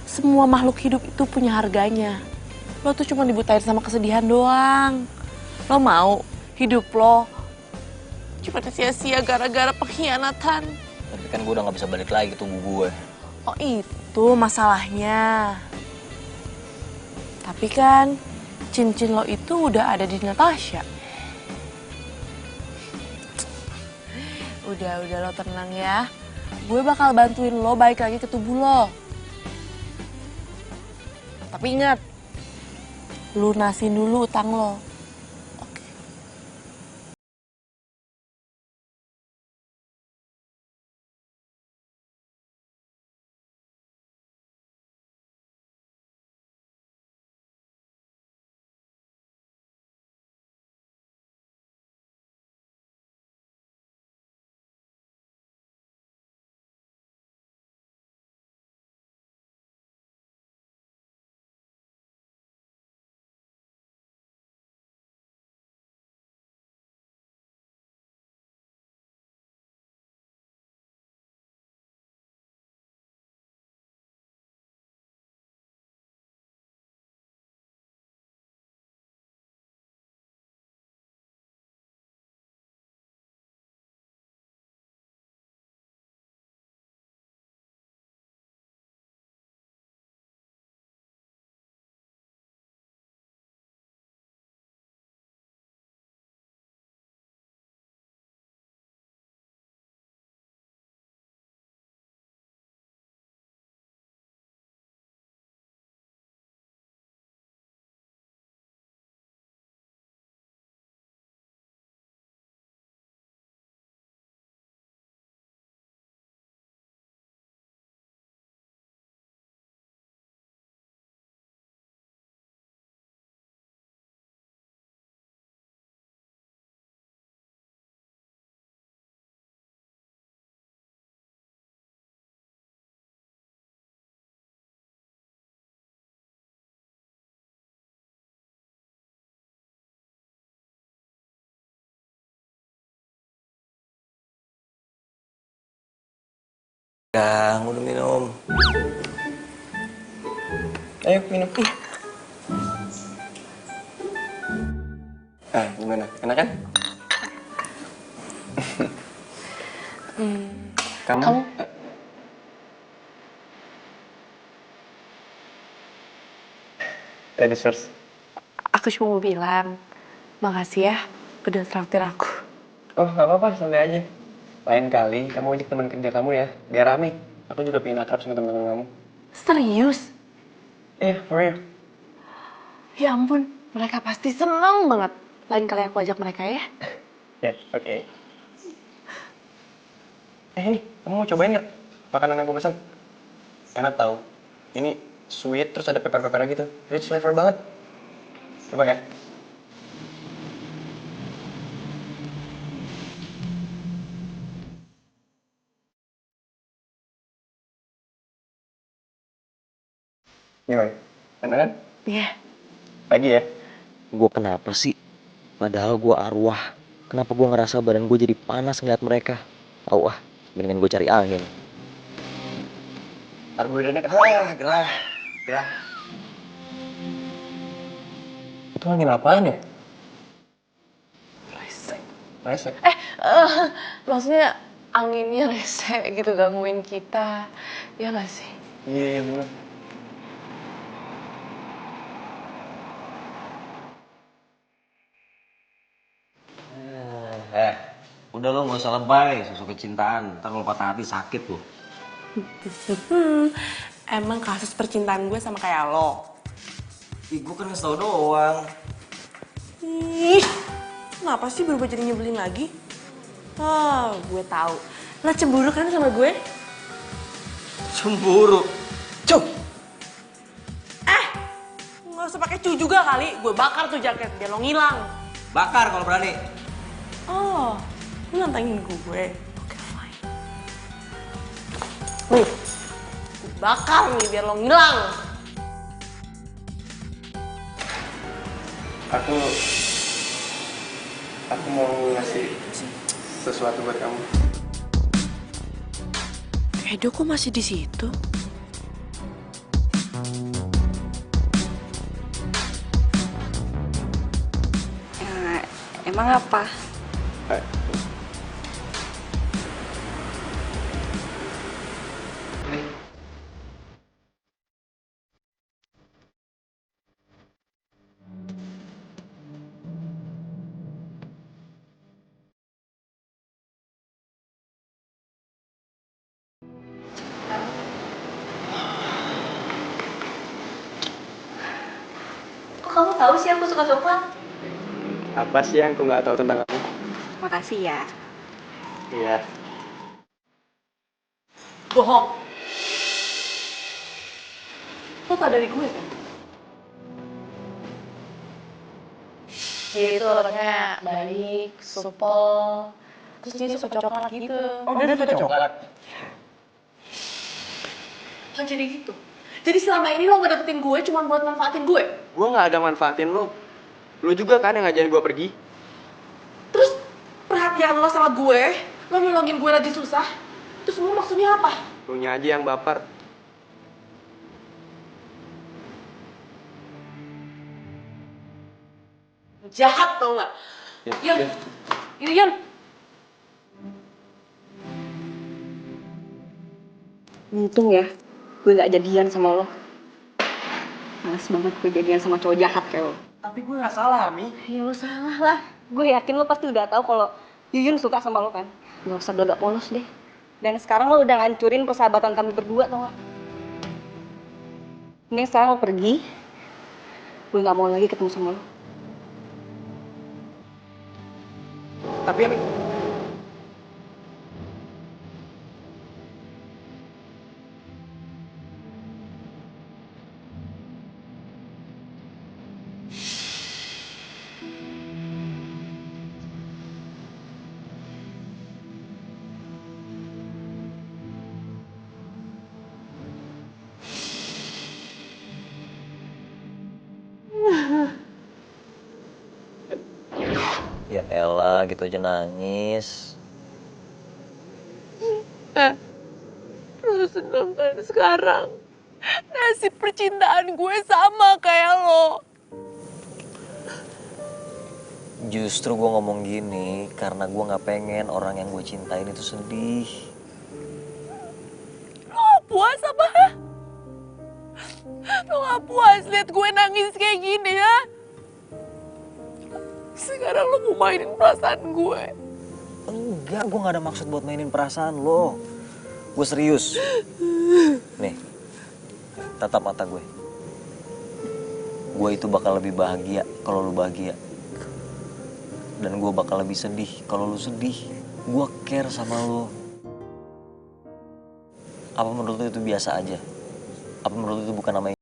Semua makhluk hidup itu punya harganya. Lo tuh cuma dibutain sama kesedihan doang. Lo mau hidup lo cuma sia-sia gara-gara pengkhianatan. Tapi kan gue udah gak bisa balik lagi tubuh gue. Oh itu masalahnya. Tapi kan cincin lo itu udah ada di Natasha. Udah lo tenang ya. Gue bakal bantuin lo balik lagi ke tubuh lo. Tapi ingat, lunasin dulu utang lo. Oke. Yang udah minum. Ayo minum. Gimana? Enak kan? Kamu? Ready, first. Aku cuma mau bilang, makasih ya udah traktir aku. Oh, nggak apa-apa, santai aja. Lain kali kamu ajak teman kerja kamu ya, biar rame. Aku juga pengen akrab sama teman-teman kamu. Serius? Iya, for real. Ya ampun, mereka pasti seneng banget. Lain kali aku ajak mereka ya. Ya, oke. Ini, kamu mau cobain nggak makanan yang aku pesan? Enak tau. Ini sweet, terus ada pepper-peppernya gitu. Rich flavor banget. Coba ya. Gimana? Enak kan? Iya. Lagi ya? Gue kenapa sih? Padahal gue arwah. Kenapa gue ngerasa badan gue jadi panas ngeliat mereka? Tahu ah, mendingan gue cari angin. Karbohidratnya gerah. Itu angin apaan ya? Resek. Maksudnya anginnya rese gitu gangguin kita. Ya nggak sih? Iya, bener. Udah lo gak usah lebay, susu kecintaan. Ntar kalau patah hati sakit tuh. Emang kasus percintaan gue sama kayak lo. Ih, gue kan ngasih tau doang. Ih, kenapa sih berubah jadi nyebelin lagi? Oh, gue tahu. Lo cemburu kan sama gue? Cemburu. Cuk! Nggak usah pakai cu juga kali. Gue bakar tuh jaket biar lo ngilang. Bakar kalau berani. Oh, lo nantangin gue. Oke, fine. Nih, gue bakar nih biar lo ngilang. Aku mau ngasih sesuatu buat kamu. Edo kok masih di situ? Emang apa? Kok kamu tahu sih aku suka coklat? Apa sih yang aku nggak tahu tentang kamu? Makasih ya. Iya. Bohong. Lo tau dari gue kan? Dia itu orangnya baik, supel, terus dia suka coklat gitu. Oh, dia suka coklat? Kan jadi gitu. Jadi selama ini lo gak deketin gue cuma buat manfaatin gue. Gue nggak ada manfaatin lo. Lo juga kan yang ngajarin gue pergi. Terus perhatian lo sama gue, lo nolongin gue lagi susah. Itu semua maksudnya apa? Lo nya aja yang baper. Jahat tau gak? Yan, ini Yan. Untung ya, gue gak jadian sama lo. Males banget gue jadian sama cowok jahat kayak lo. Tapi gue nggak salah, Mi. Ya lo salah lah. Gue yakin lo pasti udah tahu kalau Yuyun suka sama lo kan. Gak usah gagak polos deh. Dan sekarang lo udah ngancurin persahabatan kami berdua tau gak? Ini sekarang lo pergi. Gue gak mau lagi ketemu sama lo. Tapi Mi. Ya elah, gitu aja nangis. Lo seneng kan sekarang? Nasib percintaan gue sama kayak lo. Justru gue ngomong gini karena gue nggak pengen orang yang gue cintain itu sedih. Lo gak puas apa? Ha? Lo gak puas liat gue nangis kayak gini ya? Sekarang lo mau mainin perasaan gue. Enggak, gue nggak ada maksud buat mainin perasaan lo. Gue serius. Nih, tatap mata gue. Gue itu bakal lebih bahagia kalau lo bahagia. Dan gue bakal lebih sedih kalau lo sedih. Gue care sama lo. Apa menurut lo itu biasa aja? Apa menurut lo itu bukan namanya?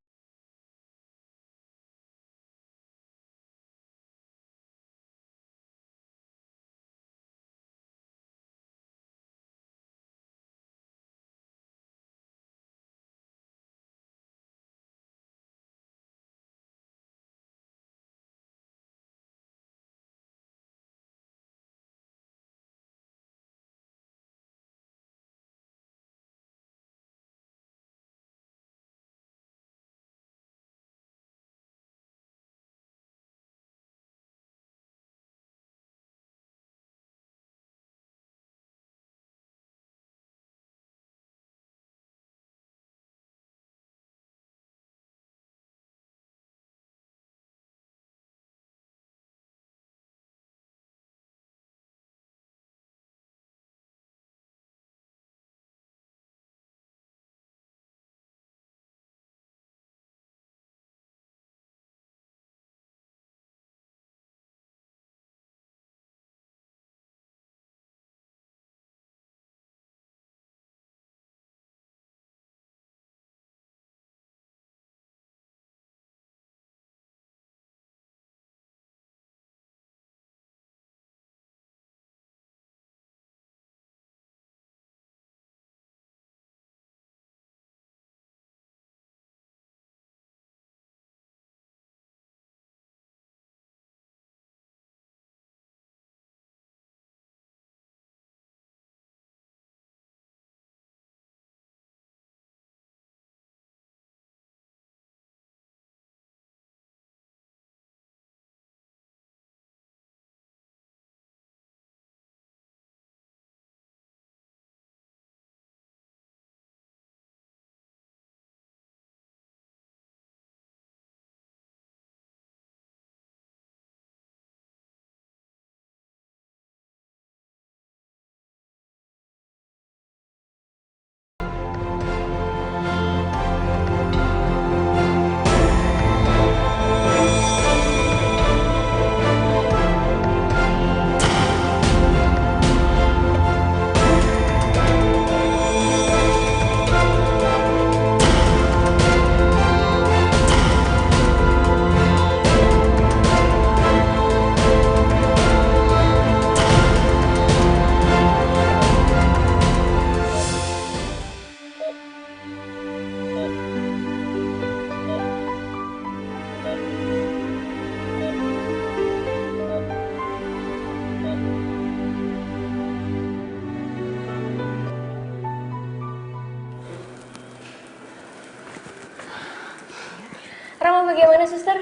Rama bagaimana, suster?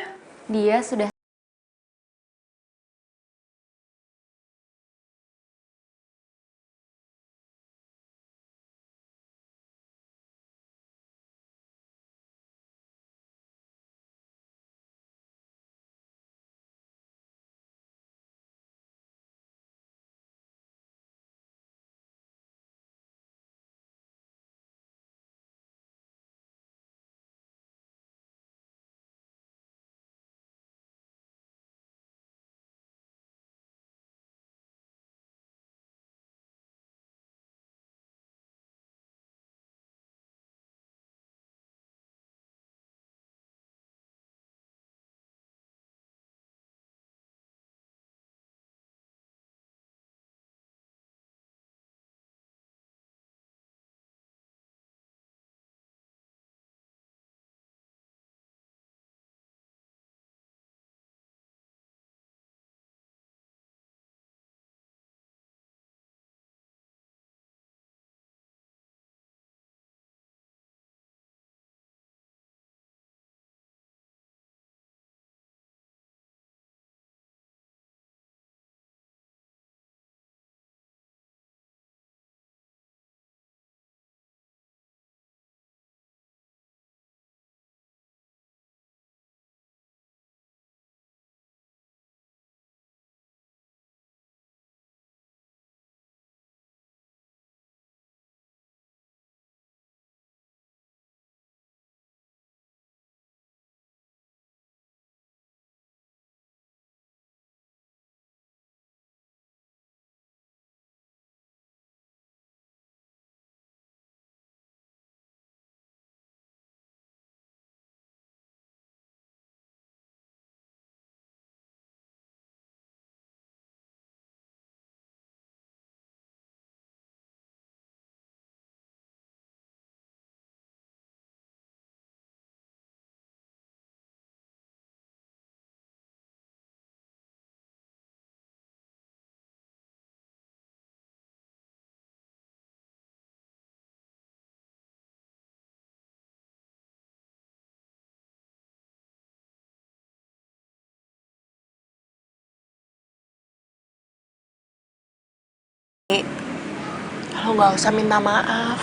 Dia sudah Lo nggak usah minta maaf.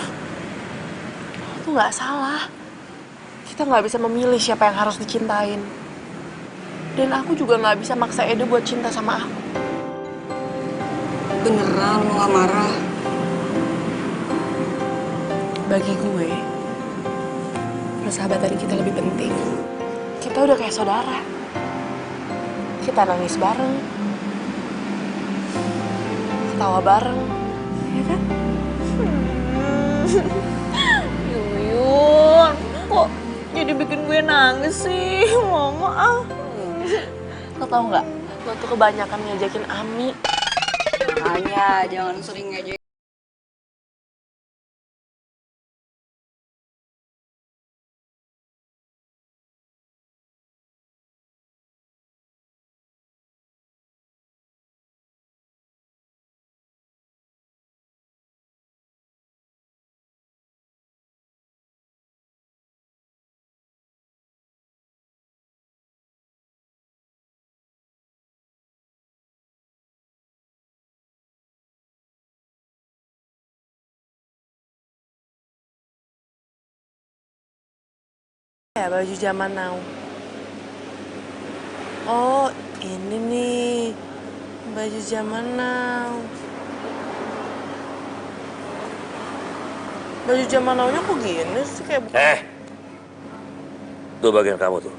Lo tuh nggak salah. Kita nggak bisa memilih siapa yang harus dicintain. Dan aku juga nggak bisa maksa Edo buat cinta sama aku. Beneran lo gak marah? Bagi gue, persahabatan kita lebih penting. Kita udah kayak saudara. Kita nangis bareng. Ketawa bareng. Ya kan? Yuyun, kok jadi bikin gue nangis sih, Mama ah. Lo tau nggak? Lo tuh kebanyakan ngajakin Ami. Makanya jangan sering aja. Ya, baju zaman now. Oh, ini nih. Baju zaman now. Baju zaman now-nya kok gini sih kayak... Tuh bagian kamu tuh.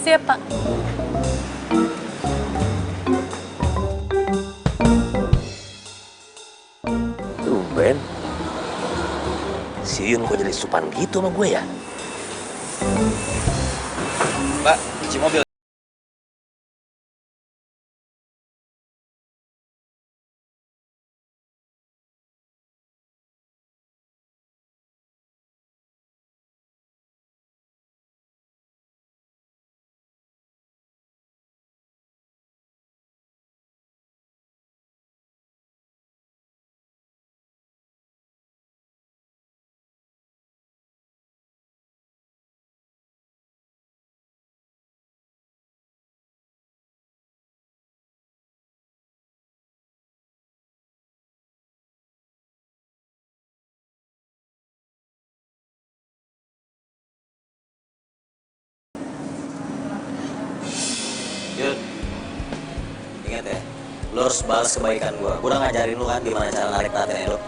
Siap, Pak. Tumben. Si Yun kok jadi supan gitu sama gue ya? Mbak, cuci mobil. Yun, ingat ya, lo harus balas kebaikan gue. Gue udah ngajarin lo kan gimana cara narik perhatian Edo.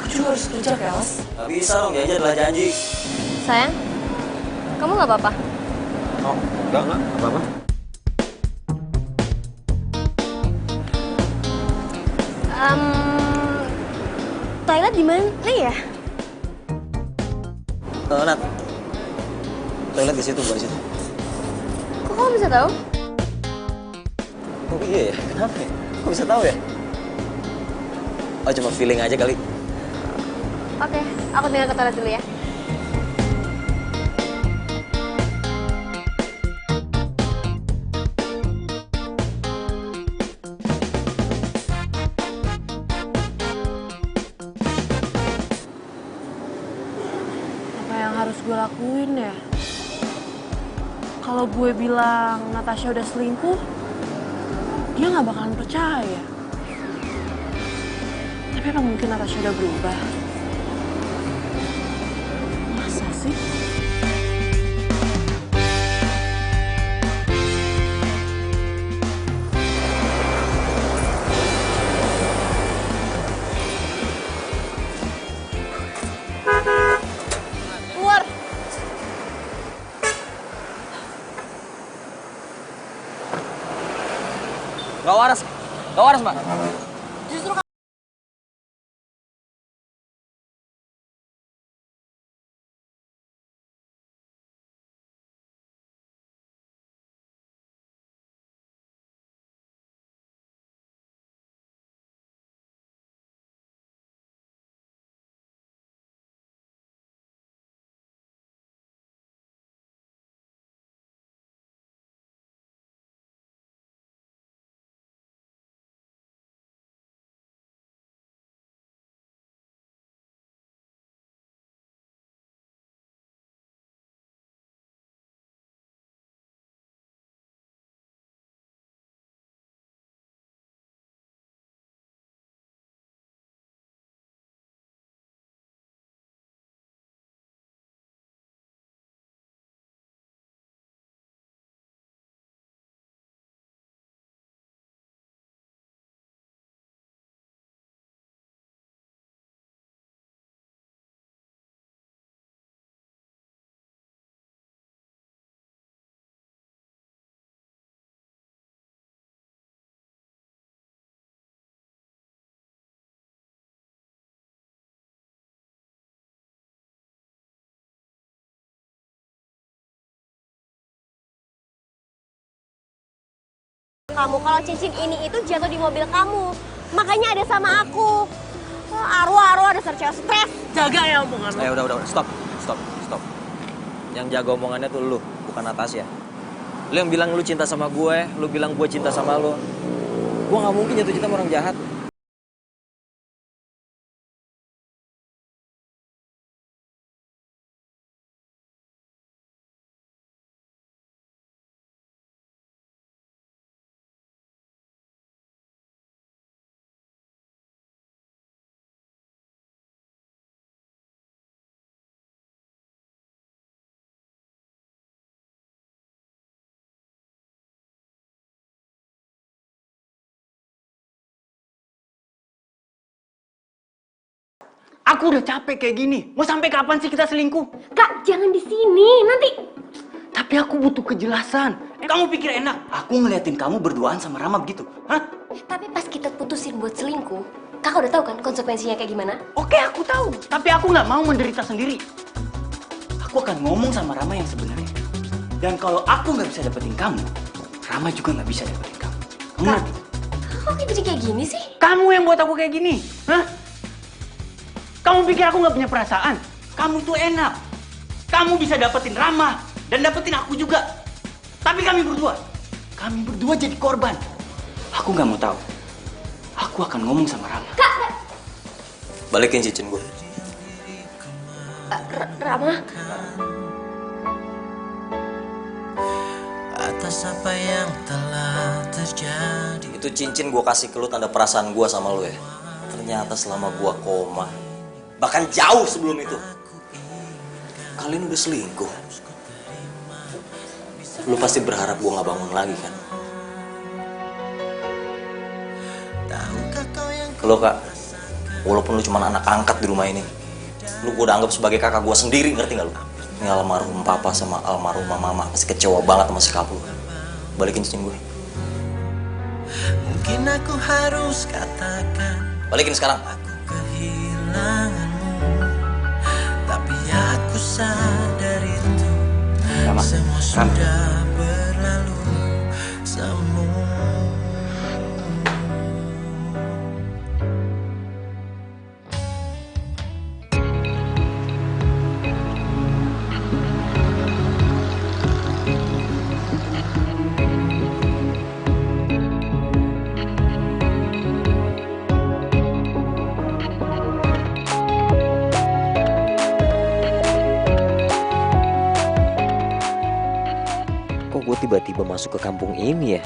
Gue juga harus kerja, Kels. Gak bisa dong, janji adalah janji. Sayang, kamu nggak apa-apa? Oh, enggak, apa-apa. Toilet di mana ya? Nat, toilet di situ, di situ. Kok kamu bisa tahu? Oh iya ya, kenapa ya? Kok bisa tahu ya? Oh cuma feeling aja kali. Oke, aku tinggal ke toilet dulu ya. Apa yang harus gue lakuin ya? Kalau gue bilang Natasha udah selingkuh, dia nggak bakalan percaya. Tapi apa mungkin Natasha udah berubah? Masa sih? Keluar! Gak waras, Mbak. kamu kalau cincin ini itu jatuh di mobil kamu. Makanya ada sama aku. Arwah dasar cewek stres. Jaga ya omongan lo. Udah, stop. Yang jaga omongannya tuh lu, bukan Natasha. Lu yang bilang lu cinta sama gue, lu bilang gue cinta sama lu. Gue nggak mungkin jatuh cinta sama orang jahat. Aku udah capek kayak gini. Mau sampai kapan sih kita selingkuh? Kak, jangan di sini. Nanti Tapi aku butuh kejelasan. Kamu pikir enak? Aku ngeliatin kamu berduaan sama Rama begitu. Hah? tapi pas kita putusin buat selingkuh, Kakak udah tahu kan konsekuensinya kayak gimana? Oke, aku tahu. Tapi aku nggak mau menderita sendiri. Aku akan ngomong sama Rama yang sebenarnya. Dan kalau aku nggak bisa dapetin kamu, Rama juga nggak bisa dapetin kamu. Kamu ngerti? Kok jadi kayak gini sih? Kamu yang buat aku kayak gini. Hah? Kamu pikir aku nggak punya perasaan? Kamu tuh enak. Kamu bisa dapetin Rama dan dapetin aku juga. Tapi kami berdua jadi korban. Aku nggak mau tahu. Aku akan ngomong sama Rama. Kak! Balikin cincin gue. Rama? Atas apa yang telah terjadi. Itu cincin gue kasih ke lu tanda perasaan gue sama lu ya. Ternyata selama gue koma, bahkan jauh sebelum itu, kalian udah selingkuh. Lu pasti berharap gue gak bangun lagi kan? Lo kak, walaupun lu cuma anak angkat di rumah ini, lu gue udah anggap sebagai kakak gue sendiri, ngerti gak lu? Ini almarhum papa sama almarhumah mama pasti kecewa banget sama sikap lu. Balikin cincin gue. Mungkin aku harus katakan Balikin sekarang. aku kehilanganmu, tapi aku sadar itu Rama, semua sudah berlalu. Semua Kok gue tiba-tiba masuk ke kampung ini ya?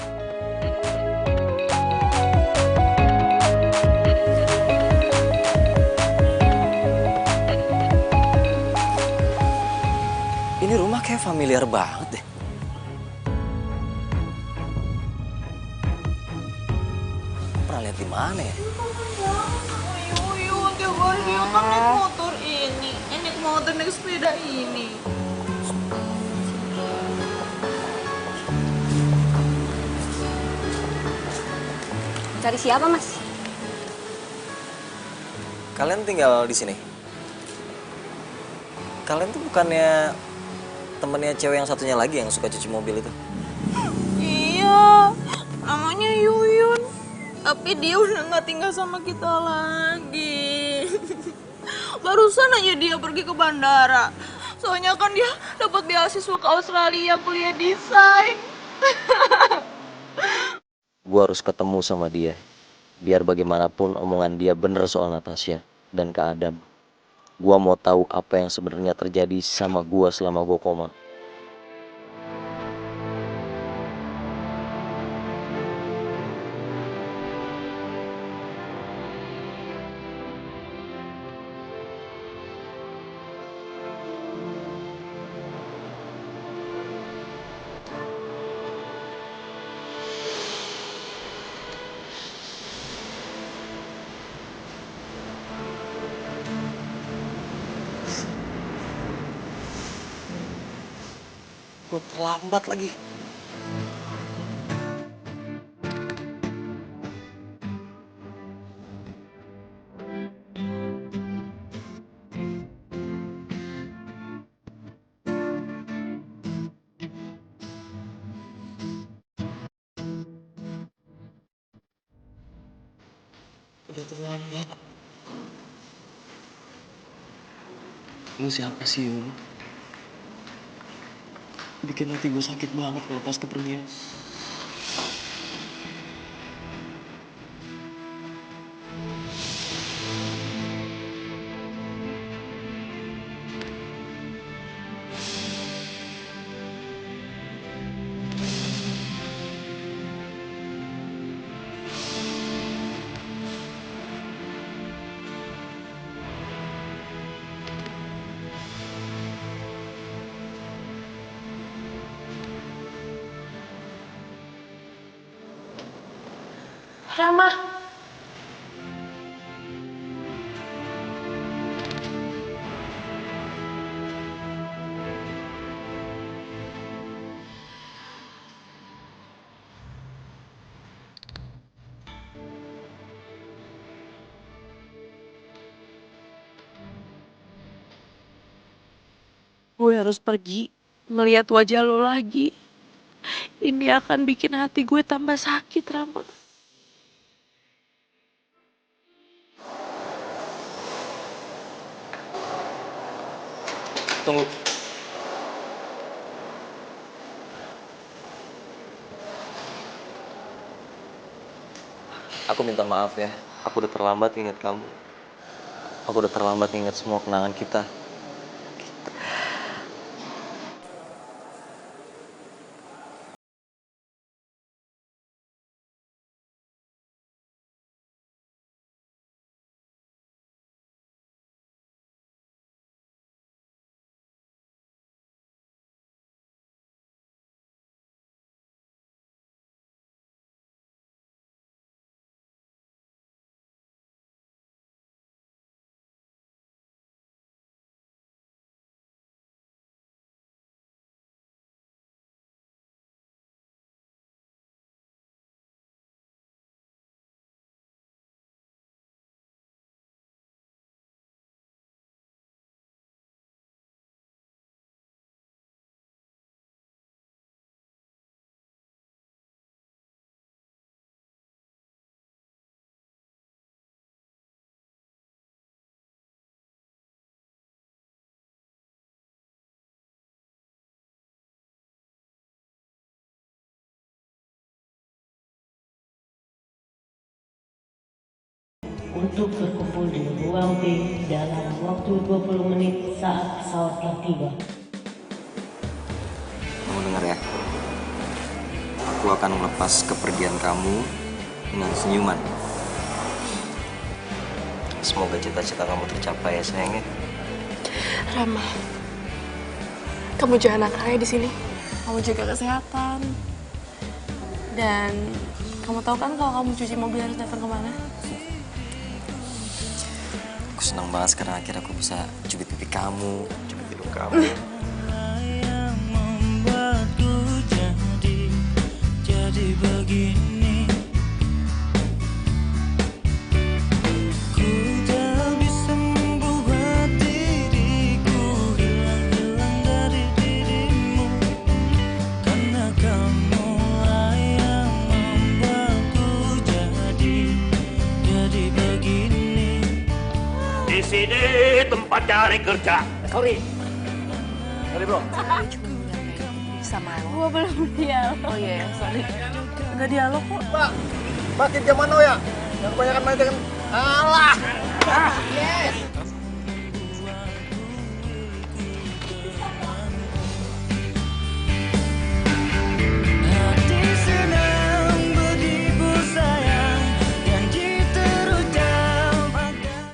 Ini rumah kayak familiar banget deh. Pernah lihat di mana ya? Yuyun, tiap hari dia kan naik motor ini. Naik motor, naik sepeda ini. Cari siapa, Mas? Kalian tinggal di sini? Kalian tuh bukannya temennya cewek yang satunya lagi yang suka cuci mobil itu? Iya, namanya Yuyun. Tapi dia udah nggak tinggal sama kita lagi. Barusan aja dia pergi ke bandara. Soalnya kan dia dapat beasiswa ke Australia kuliah desain. Gue harus ketemu sama dia. Biar bagaimanapun omongan dia bener soal Natasha dan Kak Adam. Gue mau tahu apa yang sebenarnya terjadi sama gue selama gue koma. Gue terlambat lagi. Udah terlambat. Lu siapa sih, Yun? Bikin hati gue sakit banget kalau pas kepergian. Rama. Gue harus pergi melihat wajah lo lagi. Ini akan bikin hati gue tambah sakit, Rama. Tunggu. Aku minta maaf ya. Aku udah terlambat ingat kamu. Aku udah terlambat ingat semua kenangan kita. Untuk berkumpul di ruang B dalam waktu 20 menit saat pesawat telah tiba. Kamu dengar ya? Aku akan melepas kepergian kamu dengan senyuman. Semoga cita-cita kamu tercapai ya sayangnya. Rama, kamu jangan nakal ya di sini. Kamu jaga kesehatan. Dan kamu tahu kan kalau kamu cuci mobil harus datang kemana? Aku senang banget sekarang akhirnya aku bisa cubit pipi kamu, cubit hidung kamu. Jadi begini, ku tak bisa membuat diriku hilang dari dirimu, karena kamu yang membuatku jadi begini. Di sini tempat cari kerja. Sorry bro. Sama lo. Gue belum dialog. Oh iya, sorry. Enggak dialog kok. Pak, makin zaman now ya. Yang kebanyakan main dengan alah. Yes.